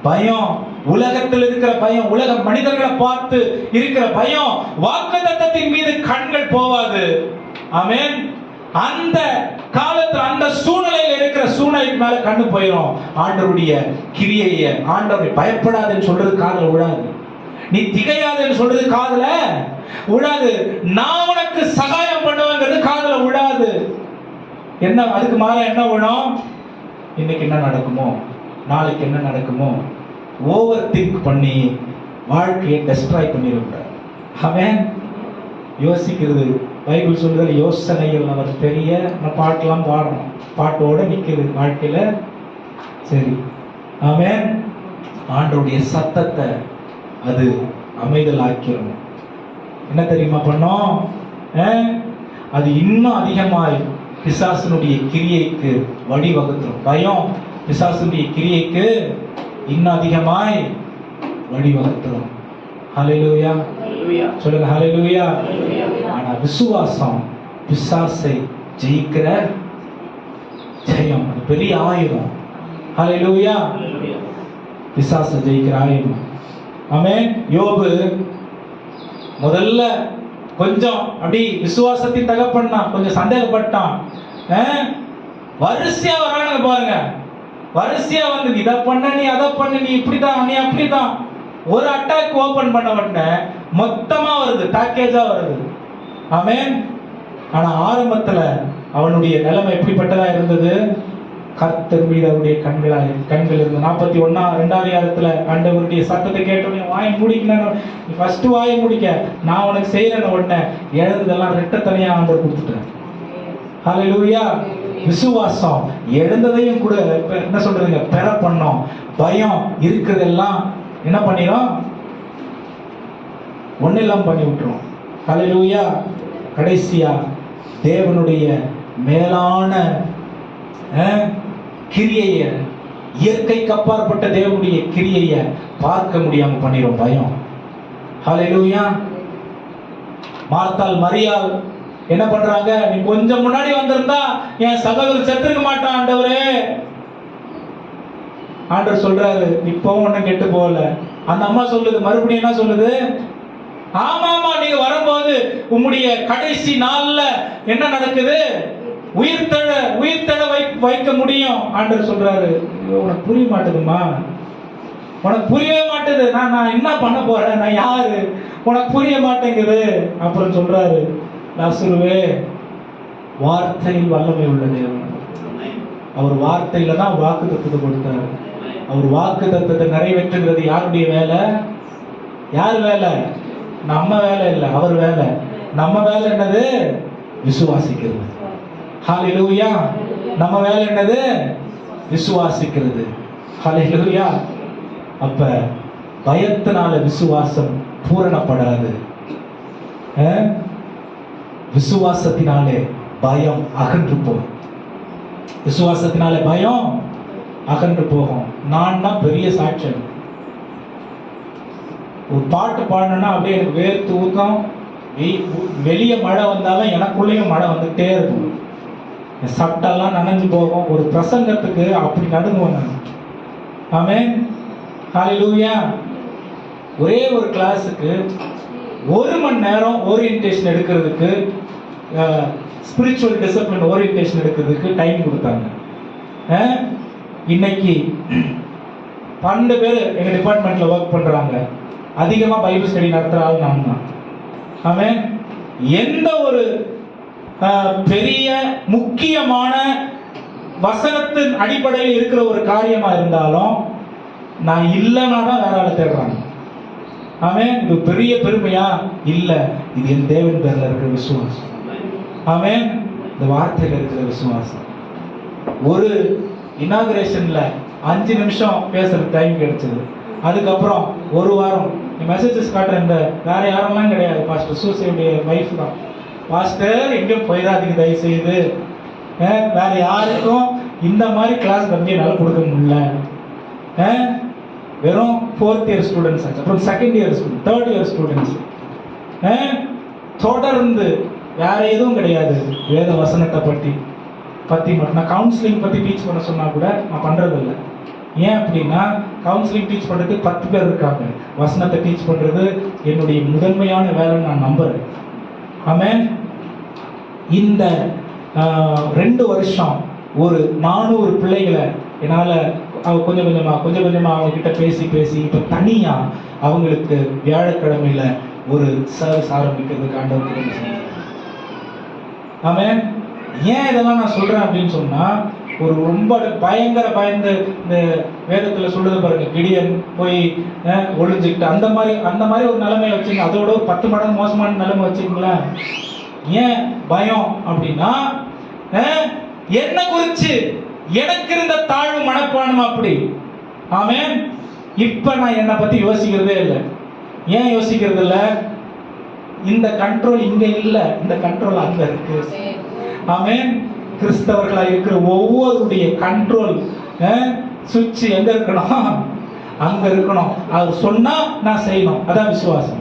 Speaker 1: பயம், உலகத்தில் இருக்கிற பயம், உலக மனிதர்களை பார்த்து இருக்கிற பயம், வாக்குத்தத்தத்தின் மீது கண்கள் போவாது. ஆமென். அந்த காலத்துல அந்த சூழ்நிலையில் இருக்கிற சூழ்நிலைக்கு மேல கண்ணு போயிடும். ஆண்டவருடைய கிரியைய, ஆண்டவரை பயப்படாதுன்னு சொல்றது காதுல விழாது, நீ திகையாதுன்னு சொல்றது காதுல விழாது, நான் உனக்கு சகாயம் பண்ணுவேங்கிறது காதுல விழாது. என்ன அதுக்கு மேல என்ன விழும்? இன்னைக்கு என்ன நடக்குமோ, நாளைக்கு என்ன நடக்குமோ, ஓவர் திங்க் பண்ணி வாழ்க்கையை டெஸ்ட்ராய் பண்ணிடக்கூடாது. அவன் யோசிக்கிறது, பைபிள் சொல்றது யோசனைகள் அவர் பெரிய. நம்ம பாட்டெல்லாம் பாடணும், பாட்டோட நிற்கிறது வாழ்க்கையில. சரி, ஆமென். ஆண்டவருடைய சத்தத்தை அது அமைதல் ஆக்கிரும். என்ன தெரியுமா பண்ணோம்? அது இன்னும் அதிகமாய் பிசாசனுடைய கிரியைக்கு வழிவகுத்துரும். பயம் பிசாசனுடைய கிரியைக்கு இன்னும் அதிகமாய் வழிவகுத்துரும். ஹல்லேலூயா சொல்லுங்க, ஹல்லேலூயா. ஆனா விசுவாசம் பிசாசை ஜெயிக்கிற ஜெயம், பெரிய ஆயுதம். ஹல்லேலூயா. பிசாசை ஜெயிக்கிற ஆயுதம். ஆமென். யோபு முதல்ல கொஞ்சம் அப்படி விசுவாசத்தின் தகப்பன் தான், கொஞ்சம் சந்தேகப்பட்டான். வரிசையா வரானுங்க பாருங்க, வரிசையா வந்து இதை பண்ண, நீ அதை பண்ண, நீ இப்படிதான், நீ அப்படிதான். ஒரு அட்டாக் ஓபன் பண்ண உடனே மொத்தமா வருது, பேக்கேஜா வருது. ஆமென். ஆனா ஆரம்பத்துல அவனுடைய நிலைமை எப்படிப்பட்டதா இருந்தது? கர்த்தர் மீது அவருடைய கண்கள் இருந்து 41 அதிகாரத்துல ஆண்டவருடைய சத்தத்தை கேட்டோடனே வாயை மூடிக்கணும். நீ ஃபர்ஸ்ட் வாயை மூடிக்க, நான் உனக்கு செய்யறேன்னு உடனே எழுந்ததெல்லாம் ரெட்டத்தனையா ஆண்டவர் கொடுத்துட்டேன். ஹல்லேலூயா. விசுவாசம் எழுந்ததையும் கூட என்ன சொல்றதுங்க, பெற பண்ணோம். பயம் இருக்கிறதெல்லாம் என்ன பண்ணிடும்? ஒன்னெல்லாம் பண்ணி விட்டுரும். ஹல்லேலூயா. கடைசியா தேவனுடைய மேலான கிரியைய, இயற்கைக்கு அப்பாற்பட்ட தேவனுடைய கிரியைய பார்க்க முடியாம பண்ணிரும் பயம். ஹல்லேலூயா. மார்த்தாள் மரியாள் என்ன பண்றாங்க? நீ கொஞ்சம் முன்னாடி வந்திருந்தா என் சகோதரர் செத்துருக்க மாட்டான் ஆண்டவரே. ஆண்டவர் சொல்றாரு, இப்பவும் ஒன்னும் கெட்டு போகல. அந்த அம்மா சொல்லுது, மறுபடியும் என்ன சொல்லுது? ஆமாமா, நீங்க வரும்போது உம்முடைய கடைசி நாள்ல என்ன நடக்குது? உயிர்த்தெழ வைக்க முடியும். ஆண்டவர் சொல்றாரு, உனக்கு புரிய மாட்டேதுமா, உனக்கு புரியவே மாட்டேது. நான் என்ன பண்ண போறேன், நான் யாரு, உனக்கு புரிய மாட்டேங்குது. அப்புறம் சொல்றாரு, லாசருவே, வார்த்தையில் வல்லமை உள்ள தேவன். அவர் வார்த்தையில தான் வாக்கு தத்துவத்தை கொடுத்தாரு. அவர் வாக்கு தத்துவத்தை நிறைவேற்றுகிறது யாருடைய வேலை? யார் வேலை? நம்ம வேலை இல்லை, அவர் வேலை. நம்ம வேலை என்னது? விசுவாசிக்கிறது. ஹல்லேலூயா. நம்ம வேலை என்னது? விசுவாசிக்கிறது. ஹல்லேலூயா. அப்ப பயத்தினால விசுவாசம் பூரணப்படாது. விசுவாசத்தினாலே பயம் அகன்று போகும். விசுவாசத்தினாலே பயம் அகன்று போகும். நான் தான் பெரிய சாட்சியம். ஒரு பாட்டு பாடணும்னா அப்படியே எனக்கு வேர்த்து ஊக்கம். வெளியே மழை வந்தாலும் எனக்குள்ளேயும் மழை வந்துட்டே இருக்கும். என் சட்டெல்லாம் நனைஞ்சு போகும். ஒரு பிரசங்கத்துக்கு அப்படி நடுங்குவேன் நான். ஆமென். ஹல்லேலூயா. ஒரே ஒரு கிளாஸுக்கு 1 மணி நேரம் ஓரியன்டேஷன் எடுக்கிறதுக்கு, ஸ்பிரிச்சுவல் டிசிப்ளின் ஓரியன்டேஷன் எடுக்கிறதுக்கு டைம் கொடுத்தாங்க. இன்னைக்கு 12 பேர் எங்க டிபார்ட்மெண்ட்ல ஒர்க் பண்றாங்க. அதிகமா பைபிள் ஸ்டடி நடத்துற ஆள் நான் தான். ஆமென். எந்த ஒரு பெரிய முக்கியமான வசனத்தின் அடிப்படையில் இருக்கிற ஒரு காரியமா இருந்தாலும் நான் இல்லைன்னா தான் வேற ஆளை தேடுறாங்க. ஆமென். இது பெரிய பெருமையா இல்ல, இது என் தேவன் பேர்ல இருக்கிற விசுவாசம். ஆமென். இந்த வார்த்தையில இருக்கிற விசுவாசம். ஒரு இனாகுரேஷன்ல 5 நிமிஷம் பேசுற டைம் கிடைச்சது. அதுக்கப்புறம் ஒரு வாரம் மெசேஜஸ் காட்டுற இந்த வேற யாரெல்லாம் கிடையாது, பாஸ்டர் சூசையுடைய வைஃப் தான். பாஸ்டர் எங்கேயும் போயிடாதீங்க தயவு செய்து, வேற யாருக்கும் இந்த மாதிரி கிளாஸ் வந்து என்னால் கொடுக்க முடியல. வெறும் 4th இயர் ஸ்டூடெண்ட்ஸ், அப்புறம் 2nd year student, 3rd year students, தொடர்ந்து வேற எதுவும் கிடையாது. வேத வசனத்தை பத்தி மட்டும் நான் கவுன்சிலிங் பத்தி டீச் பண்ண சொன்னா கூட நான் பண்றது இல்லை. ஏன் அப்படின்னா கவுன்சிலிங் டீச் பண்றதுக்கு 10 பேர் இருக்காங்க. வசனத்தை டீச் பண்றது என்னுடைய முதன்மையான வேலை நான் நம்புறேன். ஆமென். இந்த 2 வருஷம் ஒரு 400 பிள்ளைகளை என்னால் கொஞ்சம் கொஞ்சமா அவங்க கிட்ட பேசி இப்போ தனியா அவங்களுக்கு வியாழக்கிழமையில ஒரு சர்வீஸ் ஆரம்பிக்கிறதுக்கு ஆண்டவர். ஆமென். ஏன் இதெல்லாம் நான் சொல்றேன் அப்படின்னு சொன்னா, ஒரு ரொம்ப பயந்த இந்த வேதத்துல சொல்றது பாருங்க, கிடியன் போய் ஒளிஞ்சுக்கிட்டு அந்த மாதிரி ஒரு நிலைமையை வச்சுங்க. அதோட ஒரு 10 மடங்கு மோசமான நிலைமை வச்சுங்களேன். ஏன் பயம் அப்படின்னா, என்ன குறிச்சு எனக்கு இருந்த தாழ்வு மனப்பான்மை அப்படி. ஆமென். இப்ப நான் என்னை பத்தி யோசிக்கிறதே இல்லை. ஏன் யோசிக்கிறது இல்லை? இந்த கண்ட்ரோல் இங்க இல்ல, இந்த கண்ட்ரோல் அங்க இருக்கு. ஆமென். கிறிஸ்தவர்களா இருக்கிற ஒவ்வொருடைய கண்ட்ரோல் சுவிட்ச் எங்க இருக்கணும்? அங்க இருக்கணும். அவர் சொன்னா நான் செய்யணும், அதான் விசுவாசம்.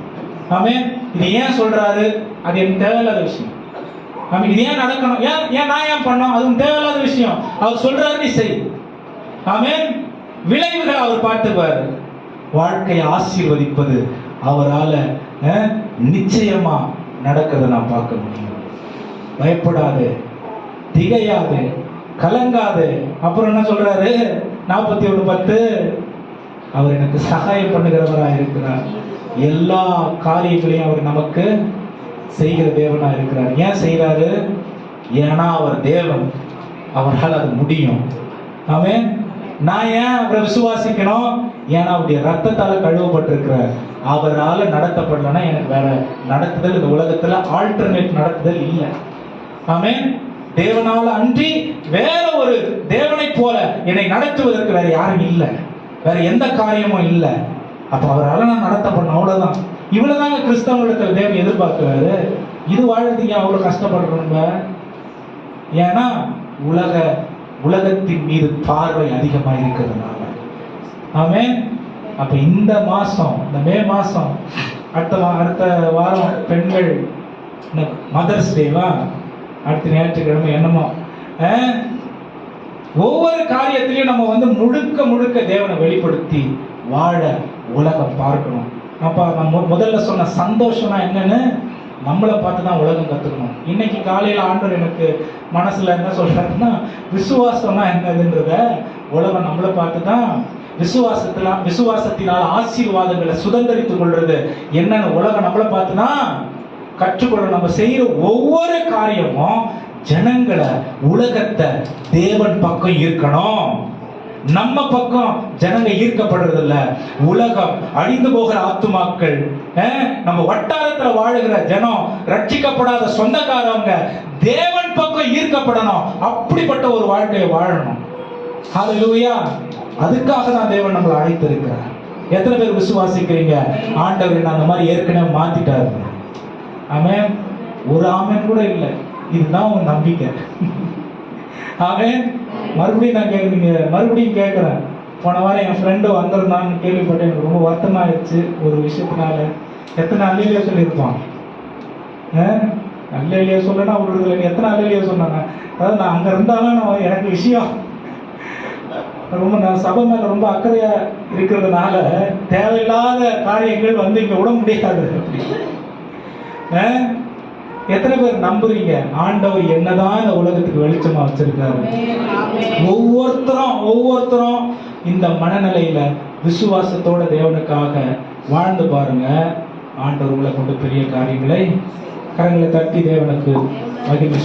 Speaker 1: ஆமென். இது ஏன் சொல்றாரு? அது எனக்கு தேவையில்லாத விஷயம். ஆமென். இது ஏன் நடக்கணும்? நான் ஏன் பண்ணணும்? அது தேவையில்லாத விஷயம். அவர் சொல்றாரு நீ செய். ஆமென். விளைவுகள் அவர் பார்த்துப்பாரு. வாழ்க்கையை ஆசீர்வதிப்பது அவரால நிச்சயமா நடக்கிறத நான் பார்க்க முடியும். பயப்படாது, திகையாது, கலங்காது. அப்புறம் என்ன சொல்றாரு? 41:10, அவர் எனக்கு சகாயம் பண்ணுகிறவராக இருக்கிறார். எல்லா காரியங்களையும் அவர் நமக்கு செய்கிற தேவனா இருக்கிறார். ஏன் செய்யறாரு? ஏன்னா அவர் தேவன், அவரால் அது முடியும். ஆமென். நான் ஏன் அவரை விசுவாசிக்கணும்? ஏன்னா அவருடைய ரத்தத்தால கழுவப்பட்டிருக்கிறார். அவரால் நடத்தப்படலன்னா எனக்கு வேற நடத்துதல் இந்த உலகத்துல ஆல்டர்னேட் நடத்துதல் இல்லை. ஆமென். தேவனால அன்றி வேற ஒரு தேவனை போல என்னை நடத்துவதற்கு வேற யாரும் இல்லை, வேற எந்த காரியமும் இல்லை. அப்ப அவரால் நான் நடத்தப்படணும், அவ்வளவுதான். இவ்வளவுதாங்க கிறிஸ்தவங்களுக்கு தேவன் எதிர்பார்க்கிறாரு. இது வாழ்றதுக்கு அவ்வளவு கஷ்டப்படுறோம். ஏன்னா உலகத்தின் மீது பார்வை அதிகமாக இருக்கிறதுனால. ஆமென். அப்ப இந்த மாசம், இந்த மே மாசம், அடுத்த வாரம் பெண்கள் மதர்ஸ் டேவா, அடுத்த ஞாயிற்றுக்கிழமை என்னமோ, ஒவ்வொரு காரியத்திலையும் நம்ம முழுக்க தேவனை வெளிப்படுத்தி வாழ உலகம் பார்க்கணும். அப்ப நம்ம முதல்ல சொன்ன சந்தோஷம்னா என்னன்னு நம்மளை பார்த்து தான் உலகம் கத்துக்கணும். இன்னைக்கு காலையில ஆண்டவர் எனக்கு மனசுல என்ன சொல்றாருன்னா, விசுவாசம்னா என்னதுன்றத உலகம் நம்மளை பார்த்து தான், விசுவாசத்தினால் ஆசீர்வாதங்களை சுதந்திரித்துக் கொள்றது என்னன்னு உலகம் நம்மளை பார்த்து தான் கற்றுக்கொள்ள. நம்ம செய்யற ஒவ்வொரு காரியமும் ஜனங்களை, உலகத்தை தேவன் பக்கம் ஈர்க்கணும். நம்ம பக்கம் ஜனங்க ஈர்க்கப்படுறது இல்ல. உலகம், அழிந்து போகிற ஆத்துமாக்கள், நம்ம வட்டாரத்துல வாழுகிற ஜனம், ரட்சிக்கப்படாத சொந்தக்காரவங்க தேவன் பக்கம் ஈர்க்கப்படணும். அப்படிப்பட்ட ஒரு வாழ்க்கையை வாழணும். ஹல்லேலூயா. அதுக்காக தான் தேவன் நம்மளை அழைத்திருக்கிறார். எத்தனை பேர் விசுவாசிக்கிறீங்க? ஆண்டவர் அந்த மாதிரி ஏற்கனவே மாத்திட்டாரு. ஆமென். ஒரு ஆமென் கூட இல்லை. இதுதான் உங்க நம்பிக்கை. ஆமென். மறுபடியும் நான் மறுபடியும் கேட்கிறேன். போன வாரம் என் ஃப்ரெண்டு வந்திருந்தான்னு கேள்விப்பட்டேன். எனக்கு ரொம்ப வருத்தமாயிடுச்சு ஒரு விஷயத்தினால. எத்தனை அல்லேலூயா சொல்லியிருப்பான்? அல்லேலூயா சொல்லனா ஒரு எத்தனை அல்லேலூயா சொன்னாங்க. அதாவது நான் அங்க இருந்தாலும் எனக்கு விஷயம் ரொம்ப, நான் சபை மேல ரொம்ப அக்கறையா இருக்கிறதுனால தேவையில்லாத காரியங்கள் இங்க விட முடியாது. எத்தனை பேர் நம்புறீங்க ஆண்டவர் என்னதான் இந்த உலகத்துக்கு வெளிச்சமா வச்சிருக்காரு? ஒவ்வொருத்தரும் இந்த மனநிலையில விசுவாசத்தோட தேவனுக்காக வாழ்ந்து பாருங்க. ஆண்டவர் உங்களை கொண்டு பெரிய காரியங்களை கரங்களை தட்டி தேவனுக்கு மகிமை